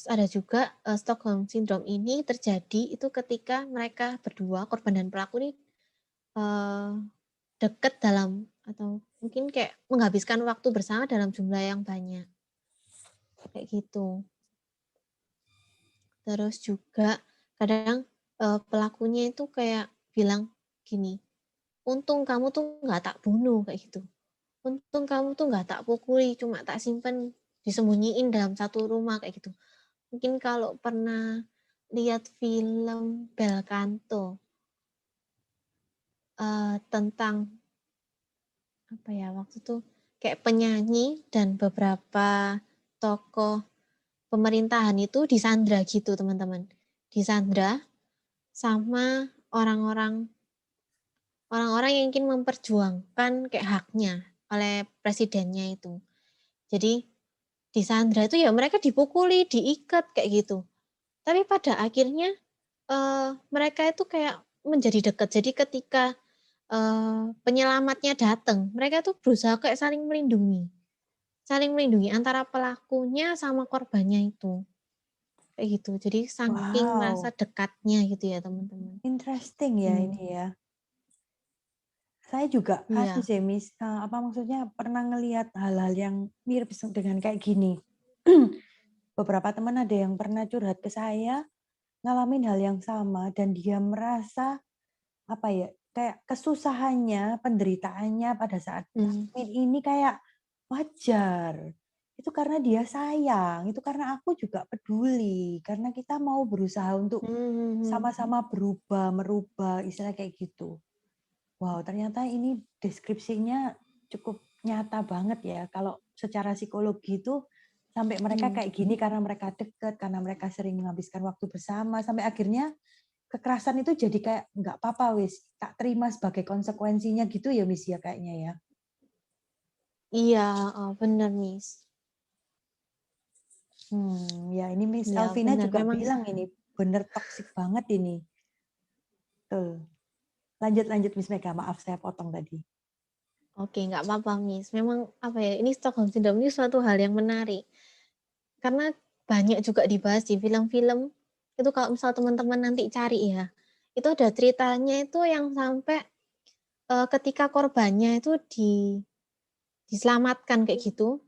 ada juga Stockholm Syndrome ini terjadi itu ketika mereka berdua, korban dan pelaku ini dekat dalam, atau mungkin kayak menghabiskan waktu bersama dalam jumlah yang banyak. Kayak gitu. Terus juga kadang pelakunya itu kayak bilang gini, untung kamu tuh nggak tak bunuh, kayak gitu. Untung kamu tuh nggak tak pukuli, cuma tak simpen disembunyiin dalam satu rumah, kayak gitu. Mungkin kalau pernah lihat film Bel Canto tentang apa ya, waktu itu kayak penyanyi dan beberapa tokoh pemerintahan itu disandra gitu teman-teman, disandra sama orang-orang yang ingin memperjuangkan kayak haknya oleh presidennya itu. Jadi disandra itu ya mereka dipukuli, diikat kayak gitu. Tapi pada akhirnya mereka itu kayak menjadi dekat. Jadi ketika penyelamatnya datang, mereka tuh berusaha kayak saling melindungi antara pelakunya sama korbannya itu, kayak gitu. Jadi saking merasa dekatnya gitu ya teman-teman. Interesting ya ini ya. Saya juga Iya. sih Miss, apa maksudnya pernah ngelihat hal-hal yang mirip dengan kayak gini. Beberapa teman ada yang pernah curhat ke saya, ngalamin hal yang sama dan dia merasa apa ya, kayak kesusahannya, penderitaannya pada saat Yasmin ini kayak wajar. Itu karena dia sayang, itu karena aku juga peduli, karena kita mau berusaha untuk sama-sama berubah, merubah, istilah kayak gitu. Wow, ternyata ini deskripsinya cukup nyata banget ya. Kalau secara psikologi itu sampai mereka kayak gini karena mereka dekat, karena mereka sering menghabiskan waktu bersama, sampai akhirnya kekerasan itu jadi kayak nggak apa-apa wis, tak terima sebagai konsekuensinya gitu ya Miss ya kayaknya ya. Iya, benar Miss. Ya ini Miss Ya Alvina benar, juga memang bilang ini bener toksik banget ini. Tuh. Lanjut Miss Mega, maaf saya potong tadi. Oke, nggak apa-apa Miss. Memang apa ya, ini Stockholm Syndrome ini suatu hal yang menarik. Karena banyak juga dibahas di film-film. Itu kalau misal teman-teman nanti cari ya, itu ada ceritanya itu yang sampai ketika korbannya itu diselamatkan kayak gitu,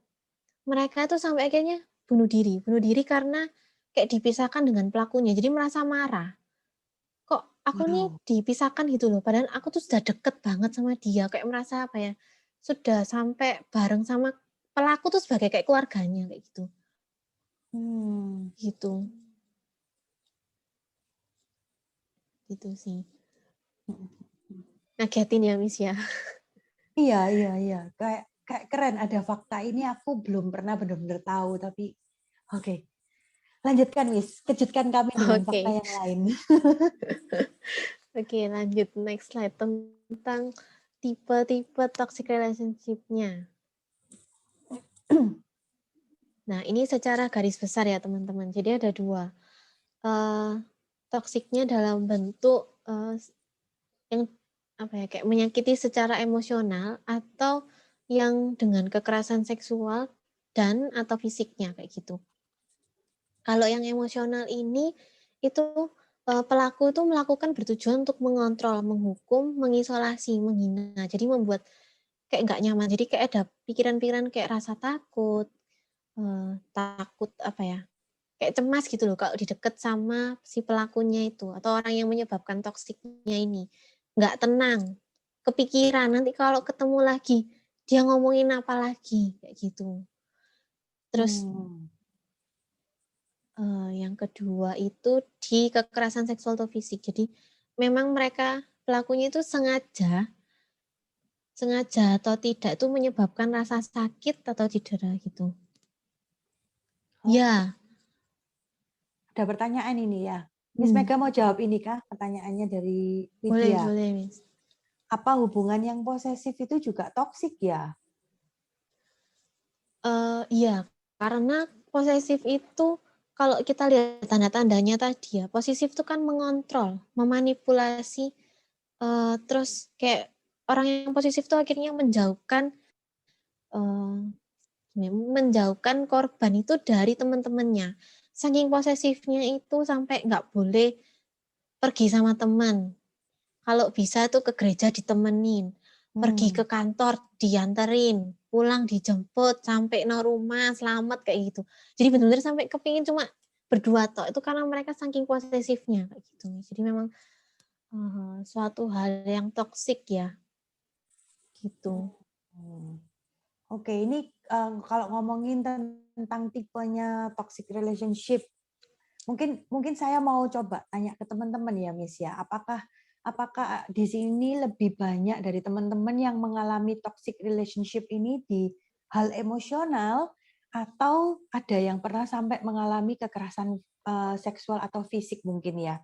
mereka itu sampai akhirnya bunuh diri karena kayak dipisahkan dengan pelakunya. Jadi merasa marah. Kok aku nih dipisahkan gitu loh, padahal aku tuh sudah deket banget sama dia, kayak merasa apa ya, sudah sampai bareng sama pelaku tuh sebagai kayak keluarganya kayak gitu. Gitu. Gitu sih. Ngagetin ya Miss ya. Iya. Kayak keren ada fakta ini aku belum pernah benar-benar tahu tapi oke. Lanjutkan Miss, kejutkan kami dengan fakta yang lain. Oke, lanjut next slide tentang tipe-tipe toxic relationship-nya. Nah, ini secara garis besar ya teman-teman. Jadi ada 2. Toksiknya dalam bentuk yang apa ya, kayak menyakiti secara emosional atau yang dengan kekerasan seksual dan atau fisiknya kayak gitu. Kalau yang emosional ini itu pelaku itu melakukan bertujuan untuk mengontrol, menghukum, mengisolasi, menghina. Jadi membuat kayak nggak nyaman. Jadi kayak ada pikiran-pikiran kayak rasa takut, takut apa ya, kayak cemas gitu loh kalau dideket sama si pelakunya itu atau orang yang menyebabkan toksiknya ini. Nggak tenang, kepikiran nanti kalau ketemu lagi dia ngomongin apa lagi kayak gitu. Terus yang kedua itu di kekerasan seksual atau fisik. Jadi memang mereka pelakunya itu sengaja atau tidak itu menyebabkan rasa sakit atau cedera gitu. Ya. Ada pertanyaan ini ya. Miss Mega mau jawab ini kah? Pertanyaannya dari Lydia. Boleh Miss. Apa hubungan yang posesif itu juga toksik ya? Iya, karena posesif itu kalau kita lihat tanda-tandanya tadi ya, posesif itu kan mengontrol, memanipulasi, terus kayak orang yang posesif itu akhirnya menjauhkan korban itu dari teman-temannya. Saking posesifnya itu sampai nggak boleh pergi sama teman. Kalau bisa tuh ke gereja ditemenin, pergi ke kantor dianterin, pulang dijemput, sampai no rumah selamat kayak gitu. Jadi benar-benar sampai kepingin cuma berdua tok. Itu karena mereka saking posesifnya kayak gitu. Jadi memang suatu hal yang toksik ya. Gitu. Oke, ini kalau ngomongin tentang tipenya toxic relationship, mungkin saya mau coba tanya ke teman-teman ya, Miss ya. Apakah di sini lebih banyak dari teman-teman yang mengalami toxic relationship ini di hal emosional atau ada yang pernah sampai mengalami kekerasan seksual atau fisik mungkin ya?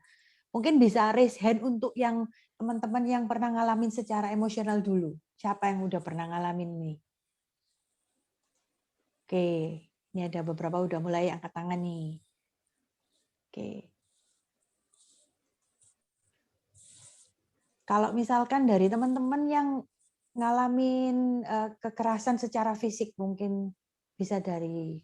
Mungkin bisa raise hand untuk yang teman-teman yang pernah ngalamin secara emosional dulu. Siapa yang udah pernah ngalamin nih? Oke, ini ada beberapa udah mulai angkat tangan nih. Oke. Kalau misalkan dari teman-teman yang ngalamin kekerasan secara fisik, mungkin bisa dari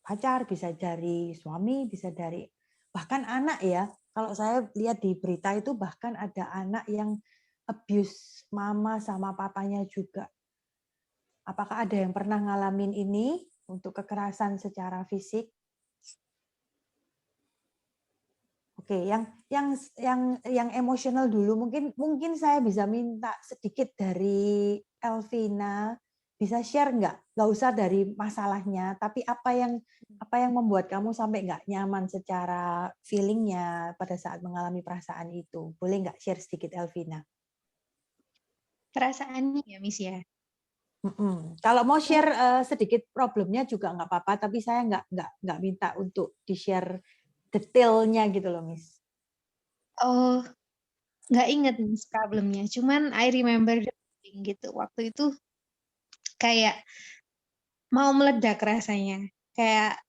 pacar, bisa dari suami, bisa dari bahkan anak ya. Kalau saya lihat di berita itu bahkan ada anak yang abuse mama sama papanya juga. Apakah ada yang pernah ngalamin ini untuk kekerasan secara fisik? Oke, yang emosional dulu mungkin saya bisa minta sedikit dari Elvina, bisa share nggak usah dari masalahnya, tapi apa yang membuat kamu sampai nggak nyaman secara feelingnya pada saat mengalami perasaan itu, boleh nggak share sedikit Elvina? Perasaannya ya Miss ya. Kalau mau share sedikit problemnya juga nggak apa-apa, tapi saya nggak minta untuk di-share detailnya gitu loh, Miss. Oh, nggak inget Miss problemnya. Cuman I remember the feeling gitu. Waktu itu kayak mau meledak rasanya. Kayak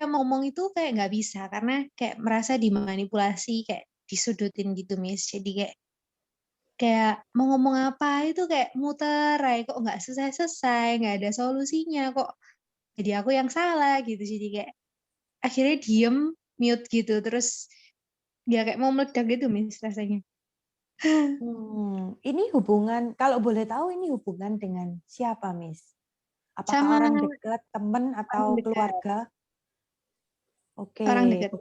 mau ngomong itu kayak nggak bisa karena kayak merasa dimanipulasi, kayak disudutin gitu Miss. Jadi kayak mau ngomong apa itu kayak muter, kok nggak selesai-selesai, nggak ada solusinya, kok jadi aku yang salah gitu. Jadi kayak akhirnya diem, mute gitu, terus ya kayak mau meledak gitu Miss rasanya. Ini hubungan, kalau boleh tahu ini hubungan dengan siapa, Miss? Apakah Sama orang dekat, teman, atau dekat. keluarga? Oke. Orang dekat.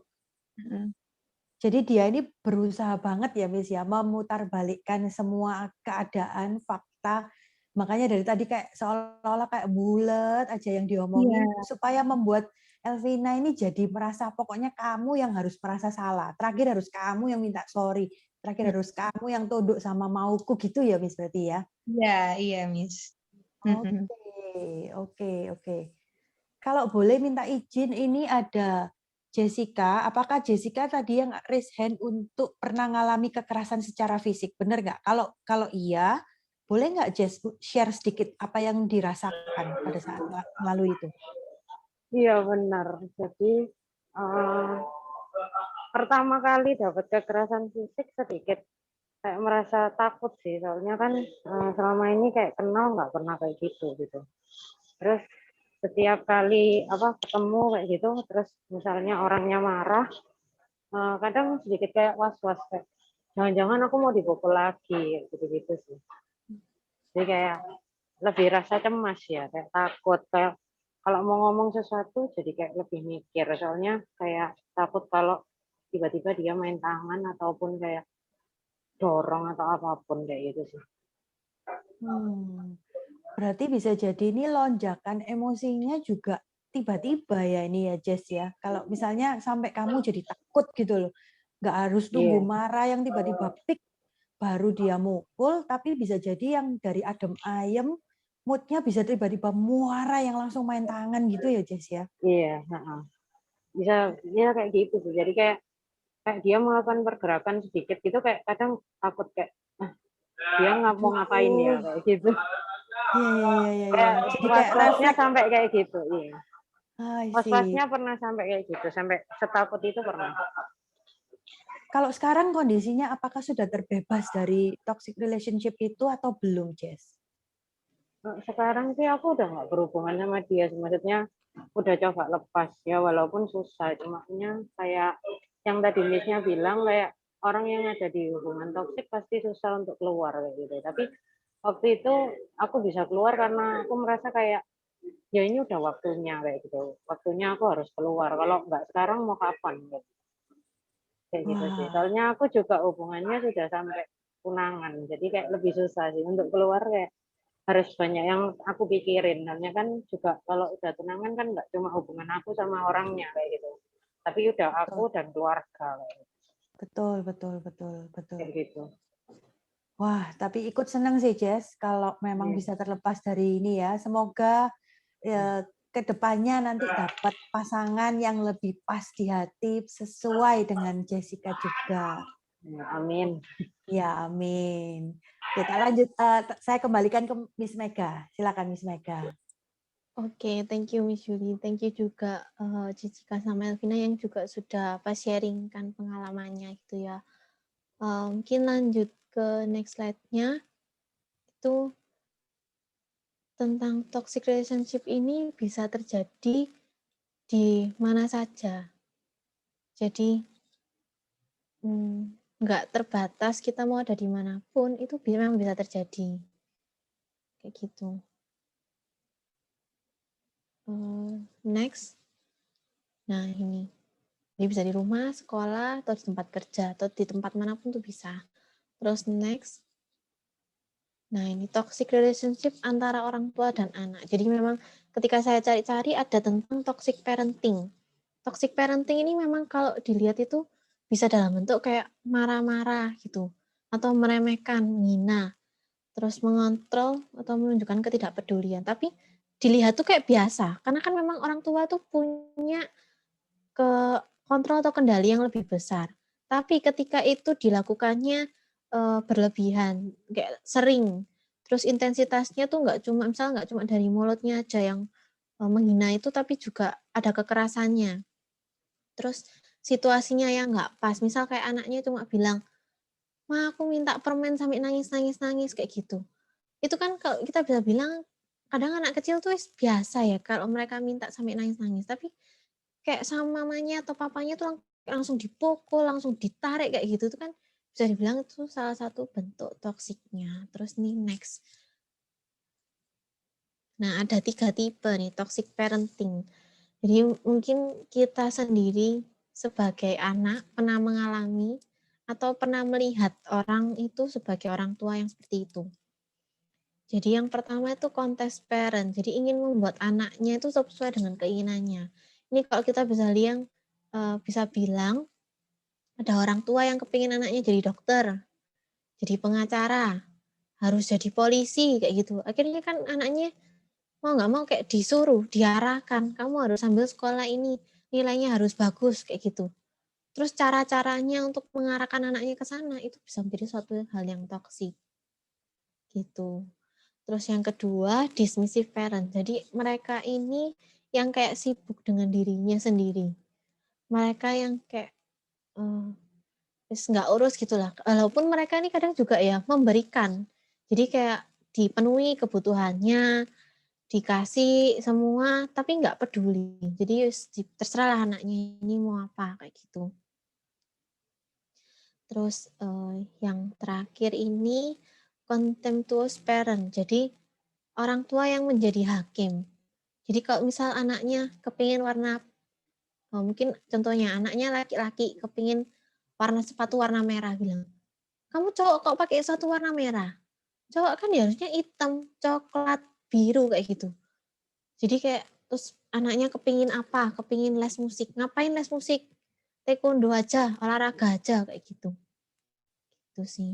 Jadi dia ini berusaha banget ya, Miss ya, memutarbalikkan semua keadaan, fakta. Makanya dari tadi kayak seolah-olah kayak bulat aja yang diomongin, supaya membuat Elvina ini jadi merasa pokoknya kamu yang harus merasa salah. Terakhir harus kamu yang minta sorry. Terakhir harus kamu yang tunduk sama mauku gitu ya, Miss berarti ya? Iya, Miss. Oke. Kalau boleh minta izin, ini ada Jessica. Apakah Jessica tadi yang raise hand untuk pernah mengalami kekerasan secara fisik? Benar nggak? Kalau iya, boleh nggak Jess share sedikit apa yang dirasakan pada saat melalui itu? Iya benar. Jadi pertama kali dapat kekerasan fisik sedikit kayak merasa takut sih, soalnya kan selama ini kayak kenal nggak pernah kayak gitu. Terus setiap kali ketemu kayak gitu, terus misalnya orangnya marah, kadang sedikit kayak was-was kayak jangan-jangan aku mau dipukul lagi gitu sih. Jadi kayak lebih rasa cemas ya, kayak takut, kayak kalau mau ngomong sesuatu jadi kayak lebih mikir, soalnya kayak takut kalau tiba-tiba dia main tangan ataupun kayak dorong atau apapun kayak gitu sih. Berarti bisa jadi ini lonjakan emosinya juga tiba-tiba ya ini ya Jess ya. Kalau misalnya sampai kamu jadi takut gitu loh. Nggak harus nunggu marah yang tiba-tiba pik baru dia mukul, tapi bisa jadi yang dari adem ayem moodnya bisa tiba-tiba muara yang langsung main tangan gitu ya Jess ya. Iya, bisa kayak gitu sih. Jadi kayak dia melakukan pergerakan sedikit gitu kayak kadang takut kayak dia mau ngapain ya kayak gitu. Iya. Jadi kayak was-wasnya sampai kayak gitu, iya. Was-wasnya see. pernah sampai kayak gitu, sampai setakut itu pernah. Kalau sekarang kondisinya apakah sudah terbebas dari toxic relationship itu atau belum, Jess? Sekarang sih aku udah nggak berhubungan sama dia, maksudnya udah coba lepas ya, walaupun susah. Cuma kayak yang tadi Miss-nya bilang kayak orang yang ada di hubungan toksik pasti susah untuk keluar kayak gitu. Tapi waktu itu aku bisa keluar karena aku merasa kayak ya ini udah waktunya kayak gitu. Waktunya aku harus keluar. Kalau nggak sekarang mau kapan gitu. Kayak gitu sih. Soalnya aku juga hubungannya sudah sampai tunangan. Jadi kayak lebih susah sih untuk keluar, kayak harus banyak yang aku pikirin. Soalnya kan juga kalau udah tunangan kan nggak cuma hubungan aku sama orangnya kayak gitu. Tapi udah aku dan keluarga kayak gitu. Betul. Kayak gitu. Wah, tapi ikut senang sih Jess kalau memang bisa terlepas dari ini ya. Semoga ke depannya nanti dapat pasangan yang lebih pas di hati sesuai dengan Jessica juga. Amin. Ya, amin. Kita lanjut, saya kembalikan ke Miss Mega. Silakan Miss Mega. Oke, thank you Miss Julie. Thank you juga Jessica sama Elvina yang juga sudah sharingkan pengalamannya gitu ya. Mungkin lanjut ke next slide-nya. Itu tentang toxic relationship ini bisa terjadi di mana saja. Jadi nggak terbatas, kita mau ada di manapun, itu memang bisa terjadi. Kayak gitu. Next. Nah, ini. Jadi bisa di rumah, sekolah, atau di tempat kerja, atau di tempat manapun tuh bisa. Terus next. Nah, ini toxic relationship antara orang tua dan anak. Jadi memang ketika saya cari-cari ada tentang toxic parenting. Toxic parenting ini memang kalau dilihat itu bisa dalam bentuk kayak marah-marah gitu, atau meremehkan, menghina, terus mengontrol atau menunjukkan ketidakpedulian. Tapi dilihat tuh kayak biasa, karena kan memang orang tua tuh punya ke kontrol atau kendali yang lebih besar. Tapi ketika itu dilakukannya berlebihan, kayak sering, terus intensitasnya tuh nggak cuma dari mulutnya aja yang menghina itu, tapi juga ada kekerasannya. Terus situasinya yang nggak pas, misal kayak anaknya cuma bilang, "Ma, aku minta permen sampai nangis, kayak gitu. Itu kan kalau kita bisa bilang, kadang anak kecil tuh biasa ya kalau mereka minta sampai nangis-nangis, tapi kayak sama mamanya atau papanya tuh langsung dipukul, langsung ditarik kayak gitu tuh kan bisa dibilang itu salah satu bentuk toksiknya. Terus nih next. Nah, ada 3 tipe nih toxic parenting. Jadi mungkin kita sendiri sebagai anak pernah mengalami atau pernah melihat orang itu sebagai orang tua yang seperti itu. Jadi yang pertama itu contest parent, jadi ingin membuat anaknya itu sesuai dengan keinginannya. Ini kalau kita bisa bilang ada orang tua yang kepingin anaknya jadi dokter, jadi pengacara, harus jadi polisi kayak gitu. Akhirnya kan anaknya mau nggak mau kayak disuruh, diarahkan, kamu harus ambil sekolah ini, nilainya harus bagus kayak gitu. Terus cara-caranya untuk mengarahkan anaknya ke sana itu bisa menjadi suatu hal yang toksik gitu. Terus yang kedua, dismissive parent. Jadi mereka ini yang kayak sibuk dengan dirinya sendiri. Mereka yang kayak nggak urus gitulah. Walaupun mereka ini kadang juga ya memberikan. Jadi kayak dipenuhi kebutuhannya, dikasih semua, tapi nggak peduli. Jadi terserah lah anaknya ini mau apa kayak gitu. Terus yang terakhir ini contemptuous parent. Jadi orang tua yang menjadi hakim. Jadi kalau misal anaknya kepingin warna, mungkin contohnya anaknya laki-laki kepingin warna sepatu warna merah, bilang, kamu cowok kok pakai sepatu warna merah? Cowok kan ya harusnya hitam, coklat, biru kayak gitu. Jadi kayak terus anaknya kepingin apa? Kepingin les musik. Ngapain les musik? Taekwondo aja, olahraga aja kayak gitu. Gitu sih.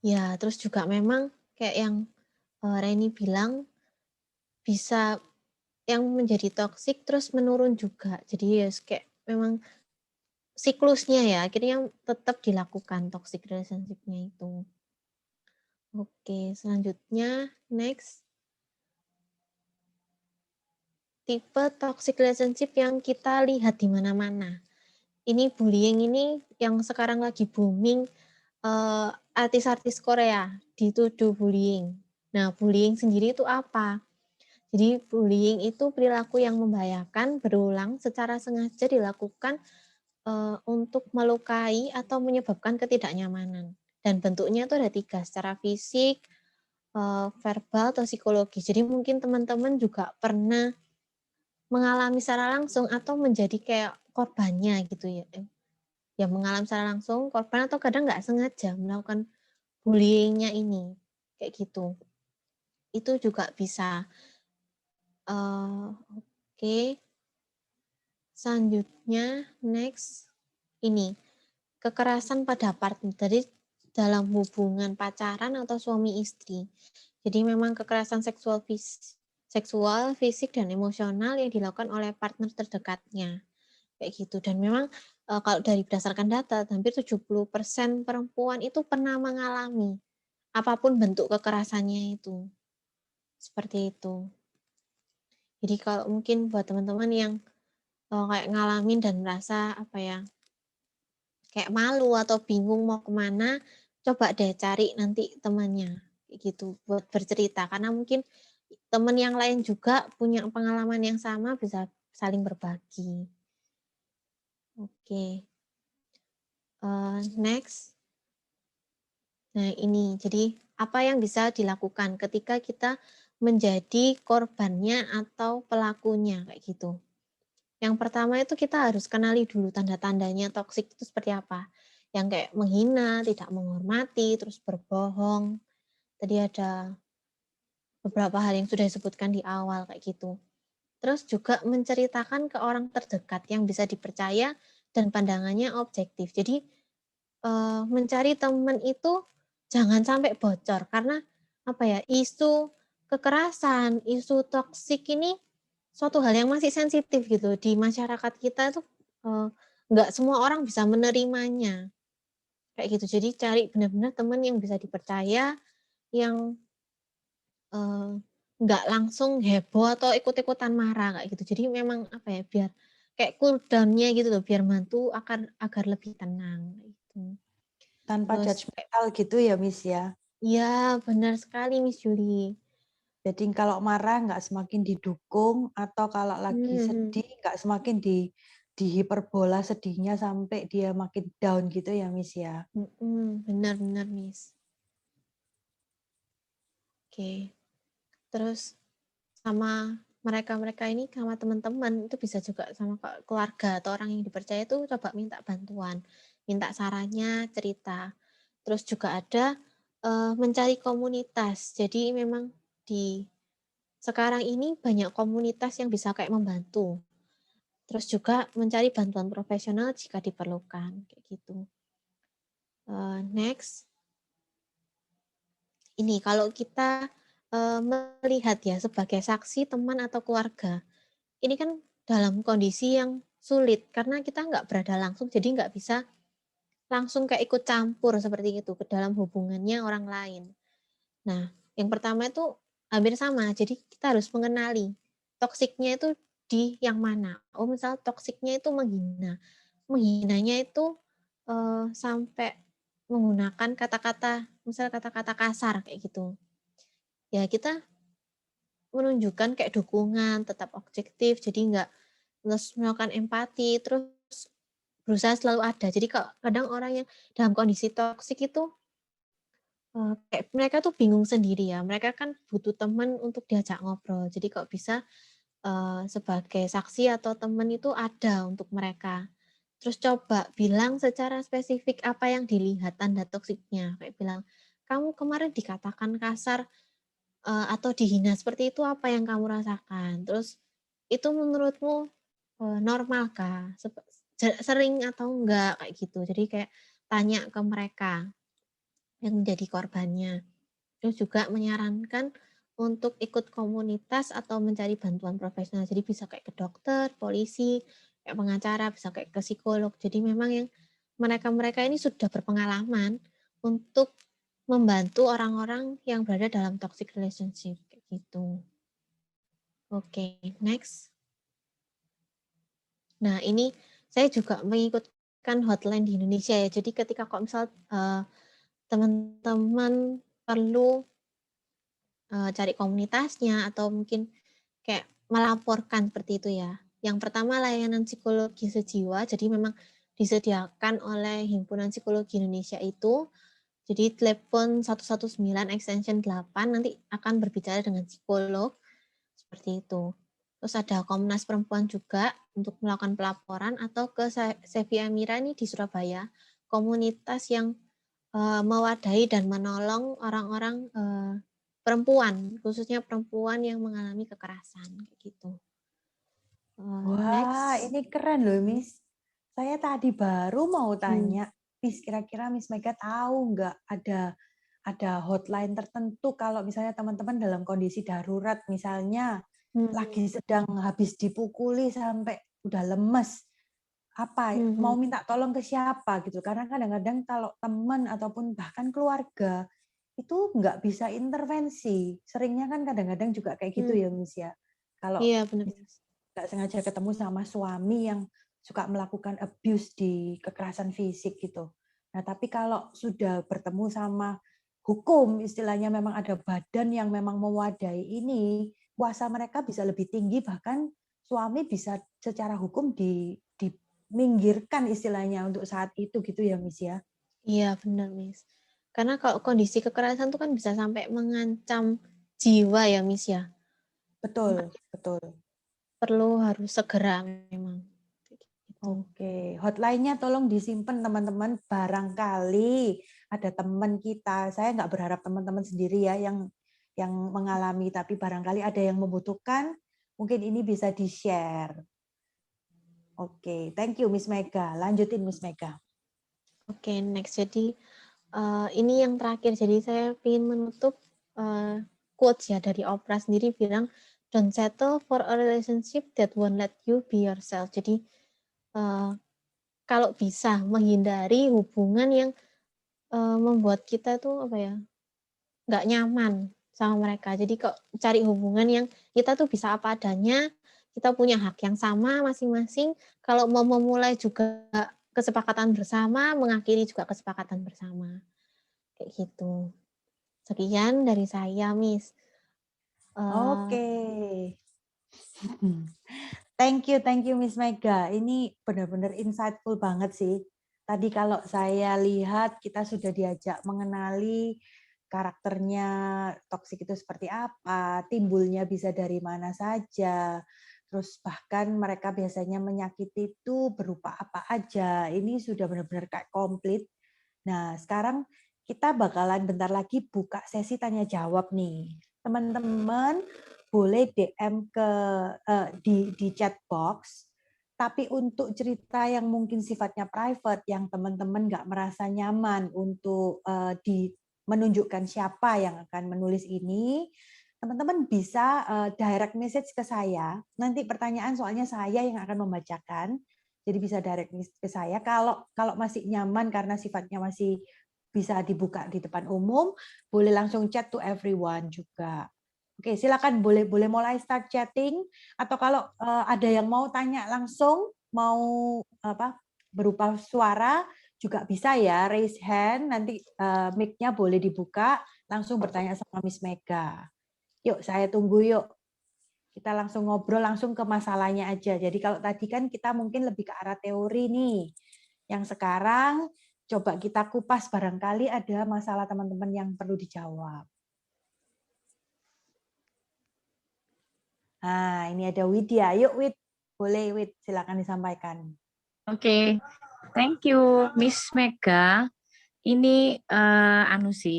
Ya, terus juga memang kayak yang Reni bilang bisa yang menjadi toksik terus menurun juga. Jadi ya kayak memang siklusnya ya, akhirnya tetap dilakukan toxic relationship-nya itu. Oke, selanjutnya next. Tipe toxic relationship yang kita lihat di mana-mana. Ini bullying ini yang sekarang lagi booming, artis-artis Korea dituduh bullying. Nah, bullying sendiri itu apa? Jadi bullying itu perilaku yang membahayakan berulang secara sengaja dilakukan untuk melukai atau menyebabkan ketidaknyamanan. Dan bentuknya itu ada 3, secara fisik, verbal, atau psikologi. Jadi mungkin teman-teman juga pernah mengalami secara langsung atau menjadi kayak korbannya gitu ya. Ya mengalami secara langsung, korban atau kadang nggak sengaja melakukan bullying-nya ini. Kayak gitu. Itu juga bisa. Oke. Selanjutnya, next. Ini, kekerasan pada partner. Jadi dalam hubungan pacaran atau suami istri. Jadi memang kekerasan seksual, fisik, dan emosional yang dilakukan oleh partner terdekatnya. Kayak gitu. Dan memang kalau dari berdasarkan data, hampir 70% perempuan itu pernah mengalami apapun bentuk kekerasannya itu. Seperti itu. Jadi kalau mungkin buat teman-teman yang kayak ngalamin dan merasa apa ya, kayak malu atau bingung mau kemana, coba deh cari nanti temannya gitu buat bercerita, karena mungkin teman yang lain juga punya pengalaman yang sama, bisa saling berbagi. Oke. Next. Nah ini, jadi apa yang bisa dilakukan ketika kita menjadi korbannya atau pelakunya kayak gitu. Yang pertama itu kita harus kenali dulu tanda-tandanya toksik itu seperti apa. Yang kayak menghina, tidak menghormati, terus berbohong. Tadi ada beberapa hal yang sudah disebutkan di awal kayak gitu. Terus juga menceritakan ke orang terdekat yang bisa dipercaya dan pandangannya objektif. Jadi mencari teman itu jangan sampai bocor karena apa ya, isu kekerasan, isu toksik ini suatu hal yang masih sensitif gitu di masyarakat kita tuh, nggak semua orang bisa menerimanya kayak gitu. Jadi cari benar-benar teman yang bisa dipercaya, yang nggak langsung heboh atau ikut-ikutan marah kayak gitu. Jadi memang apa ya, biar kayak cool down-nya gitu loh, biar bantu agar lebih tenang gitu. Tanpa Terus judgmental gitu ya, Miss ya? iya, benar sekali Miss Julie. Jadi kalau marah nggak semakin didukung, atau kalau lagi sedih nggak semakin dihiperbola sedihnya sampai dia makin down gitu ya, Miss ya? Benar-benar Miss. Oke. Terus sama mereka-mereka ini, sama teman-teman, itu bisa juga sama keluarga atau orang yang dipercaya itu coba minta bantuan, minta sarannya, cerita. Terus juga ada mencari komunitas. Jadi memang di sekarang ini banyak komunitas yang bisa kayak membantu. Terus juga mencari bantuan profesional jika diperlukan, kayak gitu. Next. Ini kalau kita melihat ya sebagai saksi, teman atau keluarga, ini kan dalam kondisi yang sulit karena kita nggak berada langsung, jadi nggak bisa langsung kayak ikut campur seperti itu ke dalam hubungannya orang lain. Nah, yang pertama itu hampir sama, jadi kita harus mengenali toksiknya itu di yang mana. Oh, misal toksiknya itu menghina. Menghinanya itu sampai menggunakan kata-kata, misal kata-kata kasar kayak gitu. Ya kita menunjukkan kayak dukungan, tetap objektif, jadi nggak melakukan empati, terus berusaha selalu ada. Jadi kadang orang yang dalam kondisi toksik itu kayak mereka tuh bingung sendiri ya. Mereka kan butuh teman untuk diajak ngobrol. Jadi kok bisa sebagai saksi atau teman itu ada untuk mereka. Terus coba bilang secara spesifik apa yang dilihat tanda toksiknya. Kayak bilang, kamu kemarin dikatakan kasar atau dihina seperti itu, apa yang kamu rasakan? Terus itu menurutmu normalkah? Sering atau enggak kayak gitu. Jadi kayak tanya ke mereka yang menjadi korbannya. Terus juga menyarankan untuk ikut komunitas atau mencari bantuan profesional. Jadi bisa kayak ke dokter, polisi, kayak pengacara, bisa kayak ke psikolog. Jadi memang yang mereka-mereka ini sudah berpengalaman untuk membantu orang-orang yang berada dalam toxic relationship kayak gitu. Oke, next. Nah, ini saya juga mengikutkan hotline di Indonesia ya. Jadi ketika kok misal teman-teman perlu cari komunitasnya atau mungkin kayak melaporkan seperti itu ya. Yang pertama layanan psikologi sejiwa, jadi memang disediakan oleh Himpunan Psikologi Indonesia itu. Jadi telepon 119 extension 8 nanti akan berbicara dengan psikolog seperti itu. Terus ada Komnas Perempuan juga untuk melakukan pelaporan, atau ke Sevi Amira nih di Surabaya, komunitas yang mewadahi dan menolong orang-orang perempuan, khususnya perempuan yang mengalami kekerasan kayak gitu. Wah, Next. ini keren loh, Miss. Saya tadi baru mau tanya, Miss, kira-kira Miss Mega tahu nggak ada hotline tertentu kalau misalnya teman-teman dalam kondisi darurat, misalnya lagi sedang habis dipukuli sampai udah lemes, apa mau minta tolong ke siapa gitu? Karena kadang-kadang kalau teman ataupun bahkan keluarga itu nggak bisa intervensi. Seringnya kan kadang-kadang juga kayak gitu ya, Miss ya. Kalau Iya, benar. nggak sengaja ketemu sama suami yang suka melakukan abuse di kekerasan fisik gitu. Nah, tapi kalau sudah bertemu sama hukum, istilahnya memang ada badan yang memang mewadahi ini, kuasa mereka bisa lebih tinggi, bahkan suami bisa secara hukum diminggirkan istilahnya untuk saat itu gitu ya, Miss ya. Iya, benar, Miss. Karena kalau kondisi kekerasan itu kan bisa sampai mengancam jiwa ya, Miss ya. Betul, betul. Perlu harus segera memang. Oke, hotline-nya tolong disimpan teman-teman. Barangkali ada teman kita, saya nggak berharap teman-teman sendiri ya yang mengalami, tapi barangkali ada yang membutuhkan, mungkin ini bisa di-share. Oke, thank you Miss Mega. Lanjutin Miss Mega. Oke, next. Jadi ini yang terakhir. Jadi saya ingin menutup quotes ya dari Oprah sendiri bilang, don't settle for a relationship that won't let you be yourself. Jadi kalau bisa menghindari hubungan yang membuat kita tuh apa ya, nggak nyaman sama mereka. Jadi kok cari hubungan yang kita tuh bisa apa adanya, kita punya hak yang sama masing-masing. Kalau mau memulai juga kesepakatan bersama, mengakhiri juga kesepakatan bersama. Kayak gitu. Sekian dari saya, Miss. Oke. Thank you Miss Mega. Ini benar-benar insightful banget sih. Tadi kalau saya lihat kita sudah diajak mengenali karakternya toksik itu seperti apa, timbulnya bisa dari mana saja, terus bahkan mereka biasanya menyakiti itu berupa apa aja. Ini sudah benar-benar kayak komplit. Nah, sekarang kita bakalan bentar lagi buka sesi tanya jawab nih. Teman-teman boleh DM ke di chat box, tapi untuk cerita yang mungkin sifatnya private, yang teman-teman nggak merasa nyaman untuk menunjukkan siapa yang akan menulis ini, teman-teman bisa direct message ke saya. Nanti pertanyaan soalnya saya yang akan membacakan, jadi bisa direct message ke saya. Kalau masih nyaman karena sifatnya masih bisa dibuka di depan umum, boleh langsung chat to everyone juga. Oke, silakan boleh mulai start chatting, atau kalau ada yang mau tanya langsung, mau berupa suara juga bisa ya, raise hand, nanti mic-nya boleh dibuka, langsung bertanya sama Miss Mega. Yuk, saya tunggu yuk. Kita langsung ngobrol langsung ke masalahnya aja. Jadi kalau tadi kan kita mungkin lebih ke arah teori nih. Yang sekarang coba kita kupas, barangkali ada masalah teman-teman yang perlu dijawab. Nah, ini ada Widya. Yuk, Wid. Boleh, Wid. Silakan disampaikan. Oke, thank you, Miss Mega. Ini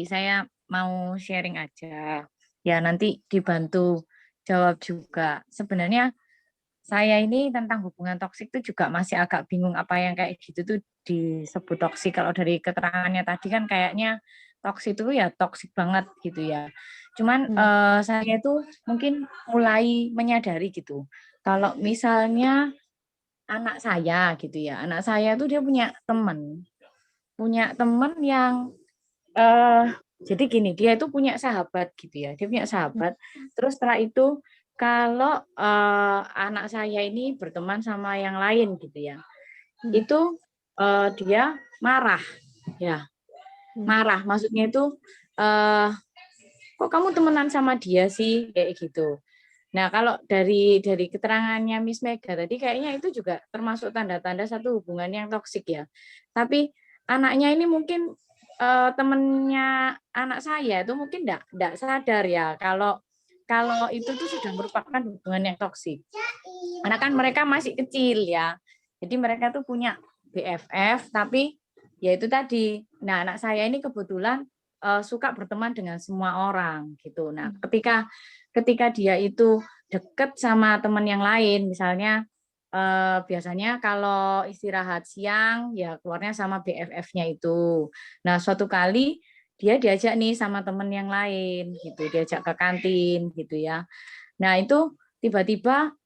saya mau sharing aja. Ya, nanti dibantu jawab juga. Sebenarnya saya ini tentang hubungan toksik itu juga masih agak bingung apa yang kayak gitu tuh disebut toksik. Kalau dari keterangannya tadi kan kayaknya toksik itu ya toksik banget gitu ya. Cuman saya itu mungkin mulai menyadari gitu. Kalau misalnya anak saya gitu ya, anak saya tuh dia punya teman yang jadi gini, dia itu punya sahabat gitu ya, dia punya sahabat. Terus setelah itu kalau anak saya ini berteman sama yang lain gitu ya, itu dia marah ya, marah. Maksudnya itu kok kamu temenan sama dia sih kayak gitu. Nah, kalau dari keterangannya Miss Mega tadi kayaknya itu juga termasuk tanda-tanda satu hubungan yang toksik ya. Tapi anaknya ini mungkin temennya anak saya itu mungkin enggak sadar ya kalau itu tuh sudah merupakan hubungan yang toksik. Karena kan mereka masih kecil ya. Jadi mereka tuh punya BFF tapi ya itu tadi. Nah, anak saya ini kebetulan suka berteman dengan semua orang gitu. Nah, ketika dia itu deket sama teman yang lain, misalnya biasanya kalau istirahat siang ya keluarnya sama BFF-nya itu. Nah, suatu kali dia diajak nih sama teman yang lain gitu, diajak ke kantin gitu ya. Nah, itu tiba-tiba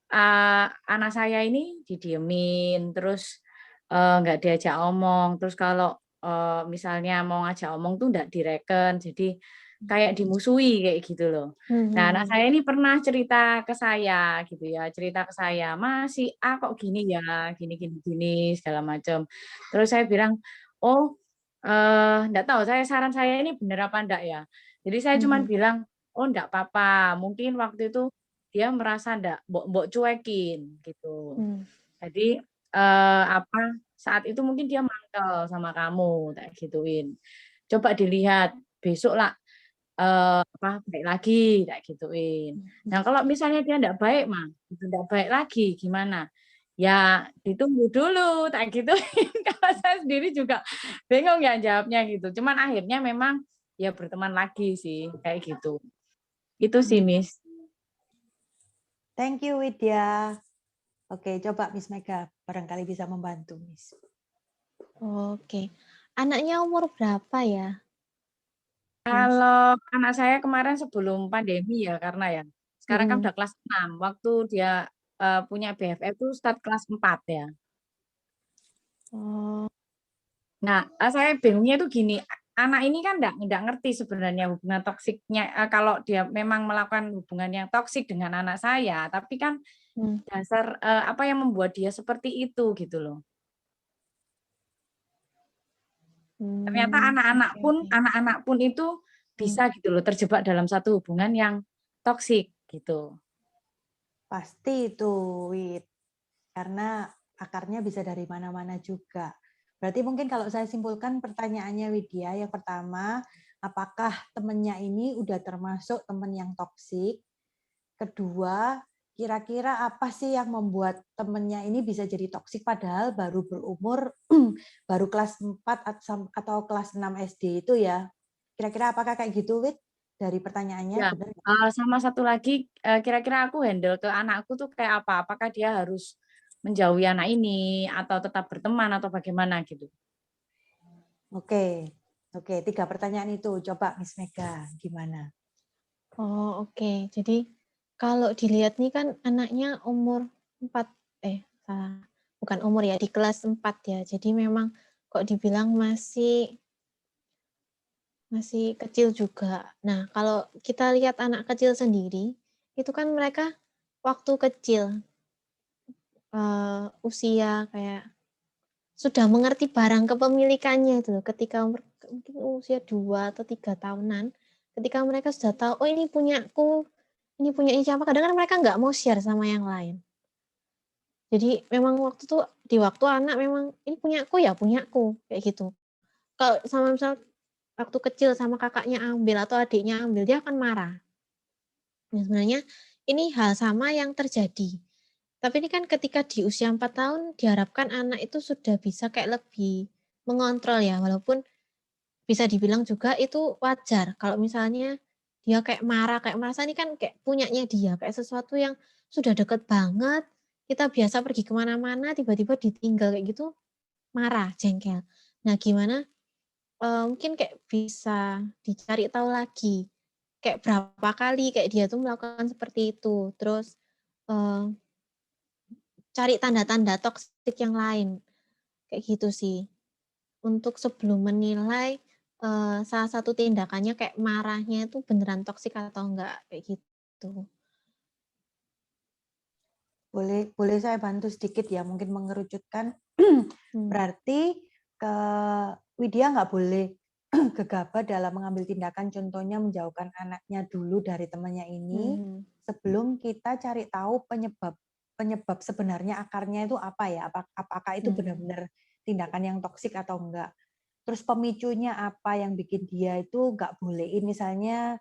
anak saya ini didiemin, terus nggak diajak omong, terus kalau misalnya mau ngajak omong tuh enggak direken, jadi kayak dimusuhi kayak gitu loh. Nah, anak saya ini pernah cerita ke saya gitu ya, "Mas, si A kok gini ya, gini segala macam." Terus saya bilang, "Oh, enggak tahu saran saya ini benar apa enggak ya." Jadi saya cuma bilang, "Oh, enggak apa-apa, mungkin waktu itu dia merasa enggak mbok cuekin gitu. Jadi saat itu mungkin dia mangkel sama kamu, tak gituin. Coba dilihat besok lah baik lagi, kayak gituin. Nah kalau misalnya dia enggak baik mah, enggak baik lagi gimana? Ya ditunggu dulu, tak gituin. Kalau saya sendiri juga bingung ya jawabnya gitu. Cuman akhirnya memang ya berteman lagi sih, kayak gitu. Itu sih, Miss. Thank you, Widya. Oke, coba Miss Mega, barangkali bisa membantu, Miss. Oke. Anaknya umur berapa ya? Kalau anak saya kemarin sebelum pandemi ya, karena ya, sekarang kan udah kelas 6. Waktu dia punya BFF itu start kelas 4 ya. Oh. Nah, saya bingungnya itu gini, anak ini kan enggak ngerti sebenarnya hubungan toksiknya, kalau dia memang melakukan hubungan yang toksik dengan anak saya, tapi kan dasar apa yang membuat dia seperti itu gitu loh. Ternyata anak-anak pun itu bisa gitu loh terjebak dalam satu hubungan yang toksik gitu. Pasti itu, Wid. Karena akarnya bisa dari mana-mana juga. Berarti mungkin kalau saya simpulkan pertanyaannya Widya, yang pertama, apakah temannya ini udah termasuk teman yang toksik? Kedua, kira-kira apa sih yang membuat temannya ini bisa jadi toksik padahal baru berumur baru kelas 4 atau kelas 6 SD itu ya? Kira-kira apakah kayak gitu, Wid? Dari pertanyaannya, Ya, benar? sama satu lagi, kira-kira aku handle ke anakku tuh kayak apa? Apakah dia harus menjauhi anak ini atau tetap berteman atau bagaimana gitu? Oke, 3 pertanyaan itu. Coba Miss Mega, gimana? Oh, oke. Jadi kalau dilihat nih kan anaknya umur 4, salah. Bukan umur ya, di kelas 4 ya. Jadi memang kok dibilang masih kecil juga. Nah, kalau kita lihat anak kecil sendiri, itu kan mereka waktu kecil, usia kayak sudah mengerti barang kepemilikannya itu loh, ketika umur mungkin usia 2 atau 3 tahunan, ketika mereka sudah tahu, "Oh ini punyaku, ini punyanya siapa," kadang kan mereka nggak mau share sama yang lain. Jadi memang di waktu anak memang, "Ini punyaku ya punyaku," kayak gitu. Kalau sama misal waktu kecil sama kakaknya ambil atau adiknya ambil, dia akan marah. Nah sebenarnya ini hal sama yang terjadi. Tapi ini kan ketika di usia 4 tahun diharapkan anak itu sudah bisa kayak lebih mengontrol ya, walaupun bisa dibilang juga itu wajar kalau misalnya dia kayak marah, kayak merasa ini kan kayak punyanya dia, kayak sesuatu yang sudah deket banget, kita biasa pergi ke mana-mana tiba-tiba ditinggal kayak gitu, marah, jengkel. Nah gimana, mungkin kayak bisa dicari tahu lagi, kayak berapa kali kayak dia tuh melakukan seperti itu, terus, cari tanda-tanda toksik yang lain, kayak gitu sih. Untuk sebelum menilai, salah satu tindakannya kayak marahnya itu beneran toksik atau enggak, kayak gitu. Boleh saya bantu sedikit ya, mungkin mengerucutkan. Berarti Widya nggak boleh gegabah dalam mengambil tindakan, contohnya menjauhkan anaknya dulu dari temannya ini, sebelum kita cari tahu penyebab sebenarnya akarnya itu apa ya, apakah itu benar-benar tindakan yang toksik atau enggak. Terus pemicunya apa yang bikin dia itu nggak bolehin, misalnya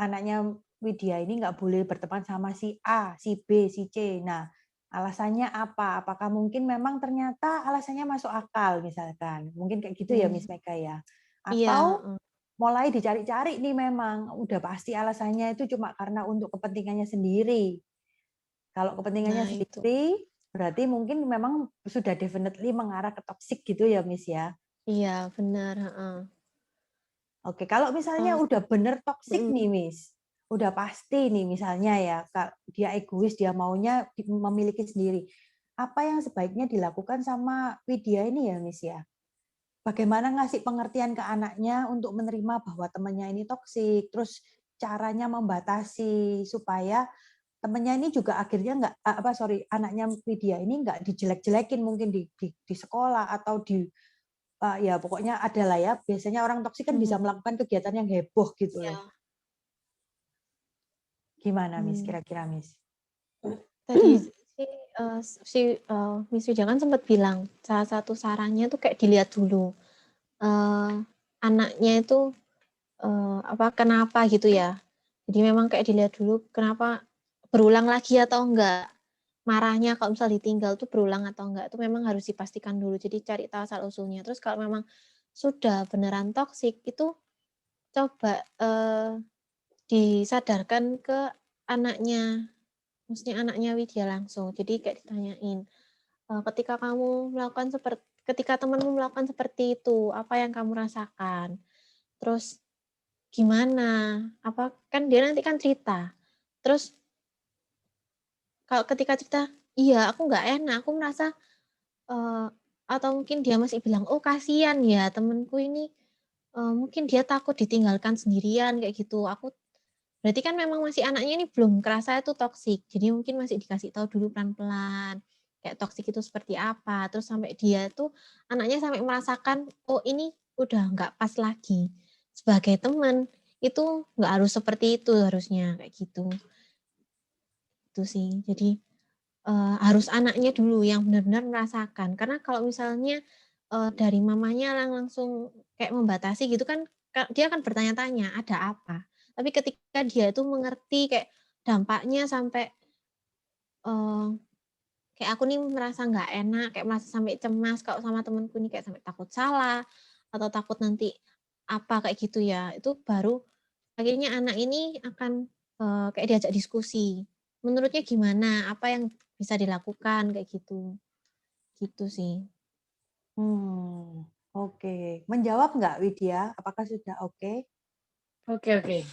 anaknya Widya ini nggak boleh berteman sama si A, si B, si C. Nah, alasannya apa? Apakah mungkin memang ternyata alasannya masuk akal misalkan. Mungkin kayak gitu ya Miss Mega ya. Iya, Atau mulai dicari-cari nih memang udah pasti alasannya itu cuma karena untuk kepentingannya sendiri. Kalau kepentingannya Nah itu. sendiri berarti mungkin memang sudah definitely mengarah ke toksik gitu ya Miss ya. Iya, benar, heeh. Oke, kalau misalnya udah bener toksik nih, Miss, udah pasti nih misalnya ya, dia egois, dia maunya memiliki sendiri. Apa yang sebaiknya dilakukan sama Widya ini ya, Miss ya? Bagaimana ngasih pengertian ke anaknya untuk menerima bahwa temannya ini toksik, terus caranya membatasi supaya temannya ini juga akhirnya anaknya Widya ini nggak dijelek-jelekin mungkin di sekolah atau di ya pokoknya adalah ya, biasanya orang toksik kan bisa melakukan kegiatan yang heboh gitu loh. Gimana Miss, kira-kira Miss? Tadi Miss Widya kan sempat bilang, salah satu sarannya tuh kayak dilihat dulu, anaknya itu kenapa gitu ya. Jadi memang kayak dilihat dulu kenapa berulang lagi atau enggak. Marahnya kalau misal ditinggal tuh berulang atau enggak, itu memang harus dipastikan dulu. Jadi cari tahu asal usulnya. Terus kalau memang sudah beneran toksik itu coba disadarkan ke anaknya, maksudnya anaknya Widya langsung. Jadi kayak ditanyain, ketika temanmu melakukan seperti itu, apa yang kamu rasakan? Terus gimana? Kan dia nanti kan cerita. Terus kalau ketika cerita, iya aku nggak enak, aku merasa atau mungkin dia masih bilang, oh kasihan ya temenku ini, mungkin dia takut ditinggalkan sendirian kayak gitu. Berarti kan memang masih anaknya ini belum kerasa itu toksik. Jadi mungkin masih dikasih tahu dulu pelan-pelan kayak toksik itu seperti apa. Terus sampai dia tuh anaknya sampai merasakan, oh ini udah nggak pas lagi. Sebagai teman itu nggak harus seperti itu harusnya kayak gitu. Itu sih. Jadi harus anaknya dulu yang benar-benar merasakan. Karena kalau misalnya dari mamanya langsung kayak membatasi gitu kan, dia akan bertanya-tanya ada apa. Tapi ketika dia itu mengerti kayak dampaknya sampai kayak aku nih merasa nggak enak, kayak merasa sampai cemas kalau sama temanku nih kayak sampai takut salah atau takut nanti apa kayak gitu ya. Itu baru akhirnya anak ini akan kayak diajak diskusi. Menurutnya gimana? Apa yang bisa dilakukan kayak gitu. Gitu sih. Oke. Menjawab nggak Widya? Apakah sudah oke? Oke.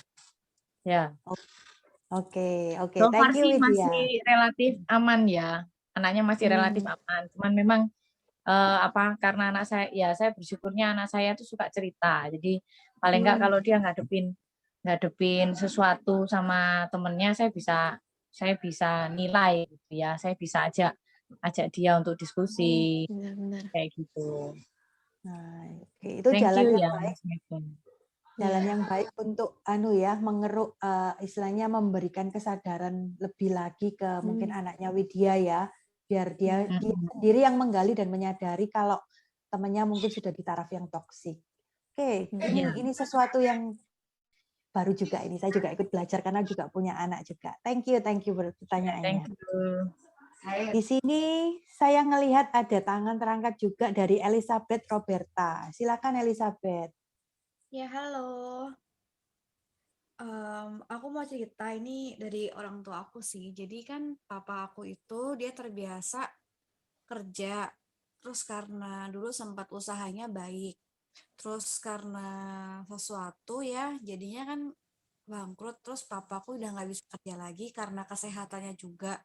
Ya. Oke. So far Thank you sih Widya. masih relatif aman ya. Anaknya masih relatif aman. Cuman memang karena anak saya bersyukurnya anak saya tuh suka cerita. Jadi paling enggak kalau dia ngadepin sesuatu sama temennya saya bisa nilai gitu ya. Saya bisa ajak dia untuk diskusi. Benar-benar. Kayak gitu. Nah, itu Thank jalan you yang ya, baik. Mas Megan. Jalan yang baik untuk mengeruk istilahnya memberikan kesadaran lebih lagi ke mungkin anaknya Widya ya, biar dia sendiri yang menggali dan menyadari kalau temannya mungkin sudah di taraf yang toksik. Oke, ini sesuatu yang baru juga ini. Saya juga ikut belajar karena juga punya anak juga. Thank you pertanyaannya. Thank you. Di sini saya ngelihat ada tangan terangkat juga dari Elizabeth Roberta. Silakan Elizabeth. Ya, halo. Aku mau cerita ini dari orang tua aku sih. Jadi kan papa aku itu dia terbiasa kerja. Terus karena dulu sempat usahanya baik. Terus karena sesuatu ya jadinya kan bangkrut. Terus papaku udah nggak bisa kerja lagi karena kesehatannya juga.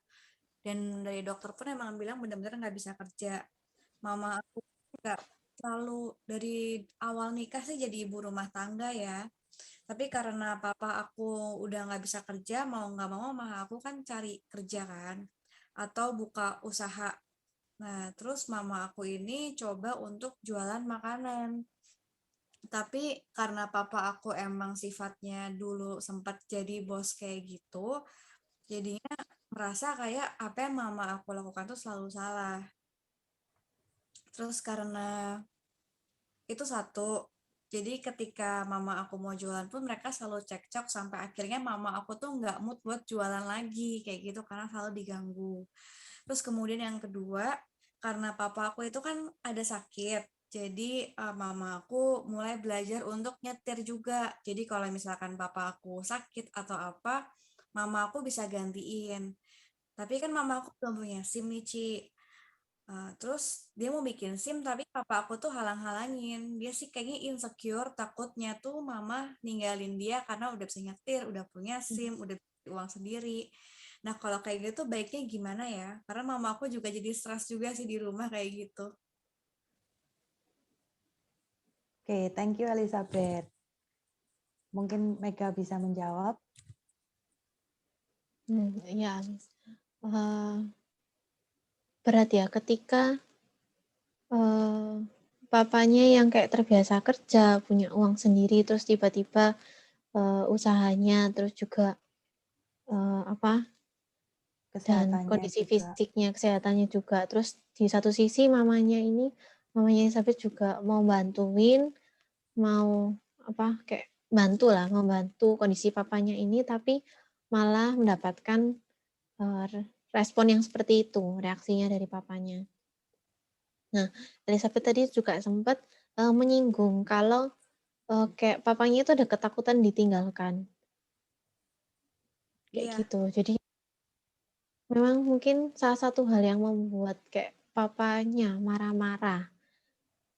Dan dari dokter pun emang bilang benar-benar nggak bisa kerja. Mama aku juga selalu dari awal nikah sih jadi ibu rumah tangga ya. Tapi karena papa aku udah nggak bisa kerja, mau nggak mau mama aku kan cari kerja kan. Atau buka usaha. Nah, terus mama aku ini coba untuk jualan makanan. Tapi karena papa aku emang sifatnya dulu sempat jadi bos kayak gitu, jadinya merasa kayak apa yang mama aku lakukan tuh selalu salah. Terus karena itu satu, jadi ketika mama aku mau jualan pun mereka selalu cekcok sampai akhirnya mama aku tuh nggak mood buat jualan lagi kayak gitu karena selalu diganggu. Terus kemudian yang kedua, karena papa aku itu kan ada sakit, jadi mama aku mulai belajar untuk nyetir juga. Jadi kalau misalkan papa aku sakit atau apa, mama aku bisa gantiin. Tapi kan mama aku belum punya SIM nih, Ci. Terus dia mau bikin SIM tapi papa aku tuh halang-halangin. Dia sih kayaknya insecure, takutnya tuh mama ninggalin dia karena udah bisa nyetir, udah punya SIM, udah punya uang sendiri. Nah kalau kayak gitu baiknya gimana ya? Karena mama aku juga jadi stres juga sih di rumah kayak gitu. Oke, thank you Elizabeth. Mungkin Mega bisa menjawab. Ya, berat ya ketika papanya yang kayak terbiasa kerja, punya uang sendiri, terus tiba-tiba usahanya, terus juga dan kondisi fisiknya, kesehatannya juga. Terus di satu sisi mamanya Elizabeth juga mau bantuin, mau kayak membantu kondisi papanya ini, tapi malah mendapatkan respon yang seperti itu, reaksinya dari papanya. Nah, Elizabeth tadi juga sempat menyinggung kalau kayak papanya itu ada ketakutan ditinggalkan. Kayak Iya. gitu. Jadi memang mungkin salah satu hal yang membuat kayak papanya marah-marah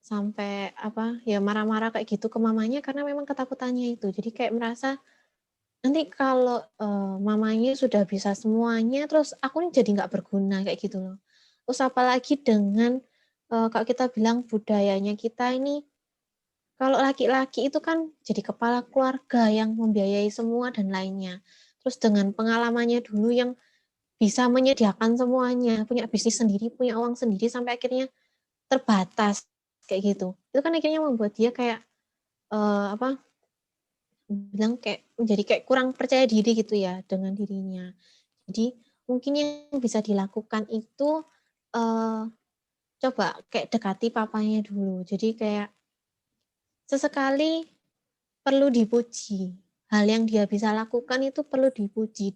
sampai marah-marah kayak gitu ke mamanya karena memang ketakutannya itu. Jadi kayak merasa nanti kalau mamanya sudah bisa semuanya, terus aku ini jadi nggak berguna kayak gitu loh. Terus apalagi dengan kalau kita bilang budayanya kita ini, kalau laki-laki itu kan jadi kepala keluarga yang membiayai semua dan lainnya. Terus dengan pengalamannya dulu yang bisa menyediakan semuanya, punya bisnis sendiri, punya uang sendiri, sampai akhirnya terbatas kayak gitu. Itu kan akhirnya membuat dia kayak bilang kayak menjadi kayak kurang percaya diri gitu ya dengan dirinya. Jadi mungkin yang bisa dilakukan itu coba kayak dekati papanya dulu. Jadi kayak sesekali perlu dipuji. Hal yang dia bisa lakukan itu perlu dipuji,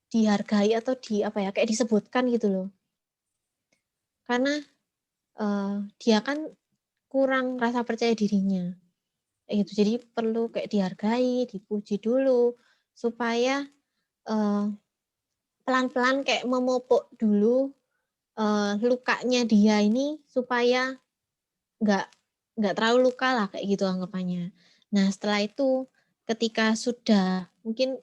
dihargai atau kayak disebutkan gitu loh. Karena dia kan kurang rasa percaya dirinya. Kayak gitu. Jadi perlu kayak dihargai, dipuji dulu supaya pelan-pelan kayak memupuk dulu lukanya dia ini supaya nggak terlalu luka lah kayak gitu anggapannya. Nah setelah itu ketika sudah mungkin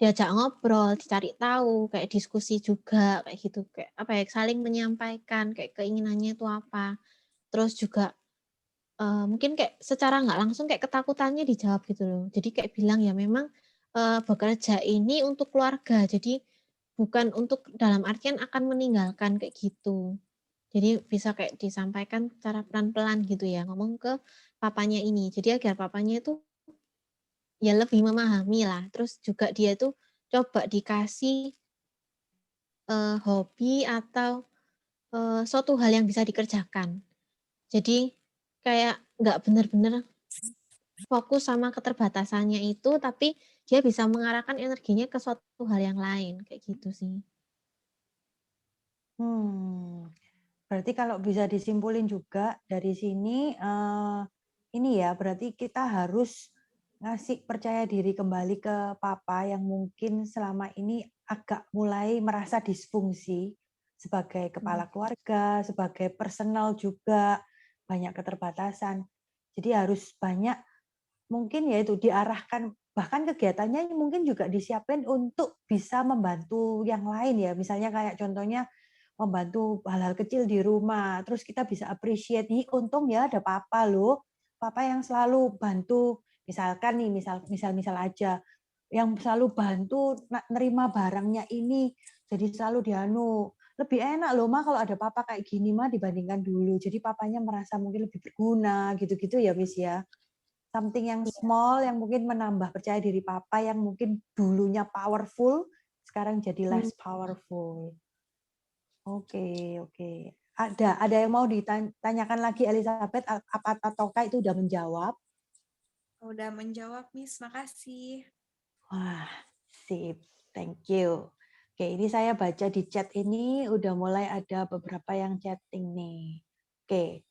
diajak ngobrol, dicari tahu, kayak diskusi juga kayak gitu, kayak saling menyampaikan kayak keinginannya itu apa. Terus juga mungkin kayak secara nggak langsung kayak ketakutannya dijawab gitu loh. Jadi kayak bilang ya memang bekerja ini untuk keluarga, jadi bukan untuk dalam artian akan meninggalkan kayak gitu. Jadi bisa kayak disampaikan secara pelan-pelan gitu ya, ngomong ke papanya ini. Jadi agar papanya itu ya lebih memahami lah. Terus juga dia itu coba dikasih hobi atau suatu hal yang bisa dikerjakan. Jadi kayak nggak benar-benar fokus sama keterbatasannya itu, tapi dia bisa mengarahkan energinya ke suatu hal yang lain, kayak gitu sih. Berarti kalau bisa disimpulin juga dari sini, ini ya berarti kita harus ngasih percaya diri kembali ke papa yang mungkin selama ini agak mulai merasa disfungsi sebagai kepala keluarga, sebagai personal juga banyak keterbatasan. Jadi harus banyak mungkin ya itu diarahkan, bahkan kegiatannya mungkin juga disiapin untuk bisa membantu yang lain ya. Misalnya kayak contohnya membantu hal-hal kecil di rumah, terus kita bisa appreciate, nih untung ya ada papa loh, papa yang selalu bantu, misalkan nih, misal aja, yang selalu bantu nerima barangnya ini, jadi selalu lebih enak loh mah kalau ada papa kayak gini mah dibandingkan dulu, jadi papanya merasa mungkin lebih berguna, gitu-gitu ya Miss ya. Something yang small yang mungkin menambah percaya diri papa yang mungkin dulunya powerful, sekarang jadi less powerful. Oke. Ada yang mau ditanyakan lagi Elizabeth ataukah itu udah menjawab? Udah menjawab, Miss. Makasih. Wah, sip. Thank you. Oke, ini saya baca di chat ini udah mulai ada beberapa yang chatting nih. Oke,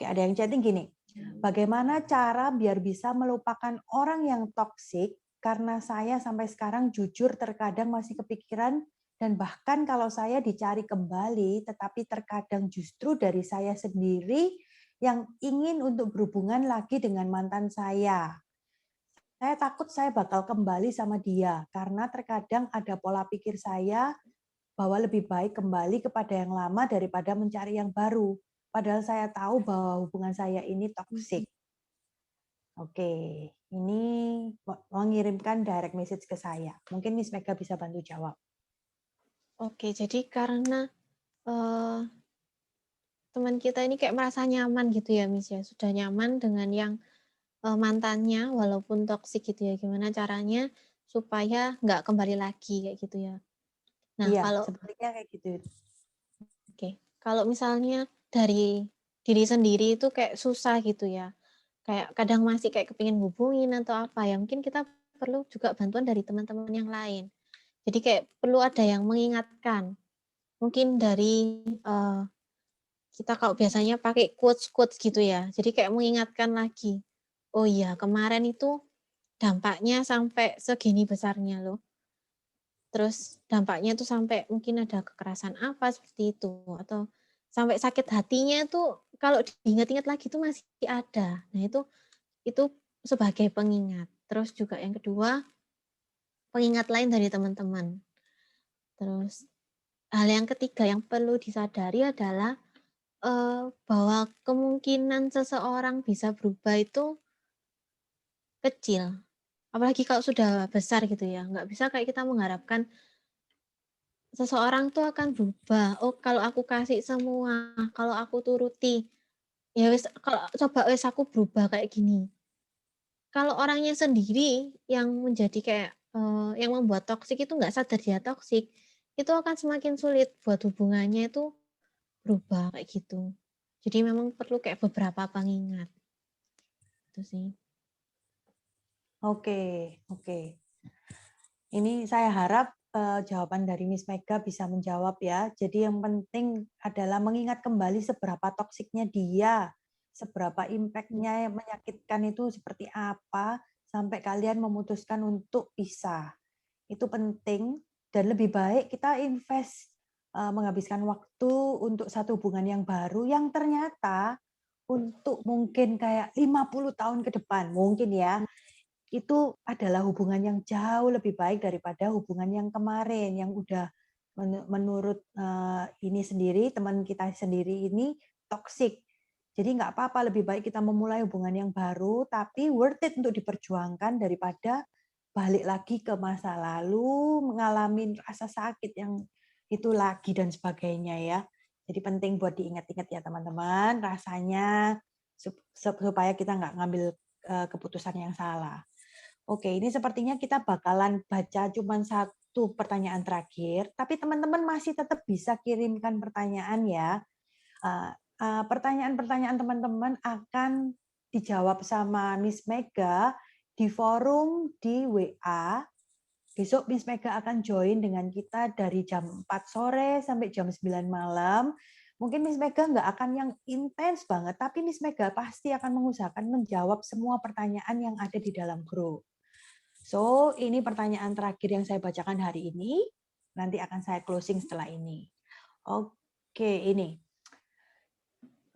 ada yang chatting gini. Bagaimana cara biar bisa melupakan orang yang toksik? Karena saya sampai sekarang jujur terkadang masih kepikiran dan bahkan kalau saya dicari kembali, tetapi terkadang justru dari saya sendiri yang ingin untuk berhubungan lagi dengan mantan saya. Saya takut saya bakal kembali sama dia, karena terkadang ada pola pikir saya bahwa lebih baik kembali kepada yang lama daripada mencari yang baru. Padahal saya tahu bahwa hubungan saya ini toksik. Oke, ini mengirimkan direct message ke saya. Mungkin Miss Mega bisa bantu jawab. Oke, jadi karena teman kita ini kayak merasa nyaman gitu ya, Miss ya. Sudah nyaman dengan yang mantannya walaupun toksik gitu ya. Gimana caranya supaya nggak kembali lagi kayak gitu ya. Nah, iya, kalau sepertinya kayak gitu. Oke, kalau misalnya dari diri sendiri itu kayak susah gitu ya. kayak kadang masih kayak kepingin hubungin atau apa ya, mungkin kita perlu juga bantuan dari teman-teman yang lain. Jadi kayak perlu ada yang mengingatkan. Mungkin dari kita kalau biasanya pakai quotes-quotes gitu ya. Jadi kayak mengingatkan lagi. Oh iya, kemarin itu dampaknya sampai segini besarnya loh. Terus dampaknya tuh sampai mungkin ada kekerasan apa seperti itu, atau sampai sakit hatinya tuh kalau diingat-ingat lagi tuh masih ada. Nah, itu sebagai pengingat. Terus juga yang kedua, pengingat lain dari teman-teman. Terus hal yang ketiga yang perlu disadari adalah bahwa kemungkinan seseorang bisa berubah itu kecil. Apalagi kalau sudah besar gitu ya. Nggak bisa kayak kita mengharapkan seseorang tuh akan berubah. Oh, kalau aku kasih semua, kalau aku turuti, ya wes kalau coba wes aku berubah kayak gini. Kalau orangnya sendiri yang menjadi kayak yang membuat toksik itu nggak sadar dia toksik, itu akan semakin sulit buat hubungannya itu berubah kayak gitu. Jadi memang perlu kayak beberapa pengingat. Itu sih. Oke, oke. Ini saya harap jawaban dari Miss Mega bisa menjawab ya. Jadi yang penting adalah mengingat kembali seberapa toksiknya dia, seberapa impact-nya yang menyakitkan itu seperti apa, sampai kalian memutuskan untuk pisah. Itu penting, dan lebih baik kita invest menghabiskan waktu untuk satu hubungan yang baru yang ternyata untuk mungkin kayak 50 tahun ke depan, mungkin ya, itu adalah hubungan yang jauh lebih baik daripada hubungan yang kemarin yang udah menurut ini sendiri, teman kita sendiri ini toksik. Jadi nggak apa-apa, lebih baik kita memulai hubungan yang baru tapi worth it untuk diperjuangkan daripada balik lagi ke masa lalu, mengalami rasa sakit yang itu lagi dan sebagainya ya. Jadi penting buat diingat-ingat ya teman-teman, rasanya supaya kita nggak ngambil keputusan yang salah. Oke, ini sepertinya kita bakalan baca cuma satu pertanyaan terakhir, tapi teman-teman masih tetap bisa kirimkan pertanyaan ya. Pertanyaan-pertanyaan teman-teman akan dijawab sama Miss Mega di forum di WA. Besok Miss Mega akan join dengan kita dari jam 4 sore sampai jam 9 malam. Mungkin Miss Mega nggak akan yang intens banget, tapi Miss Mega pasti akan mengusahakan menjawab semua pertanyaan yang ada di dalam grup. So, ini pertanyaan terakhir yang saya bacakan hari ini. Nanti akan saya closing setelah ini. Oke, ini.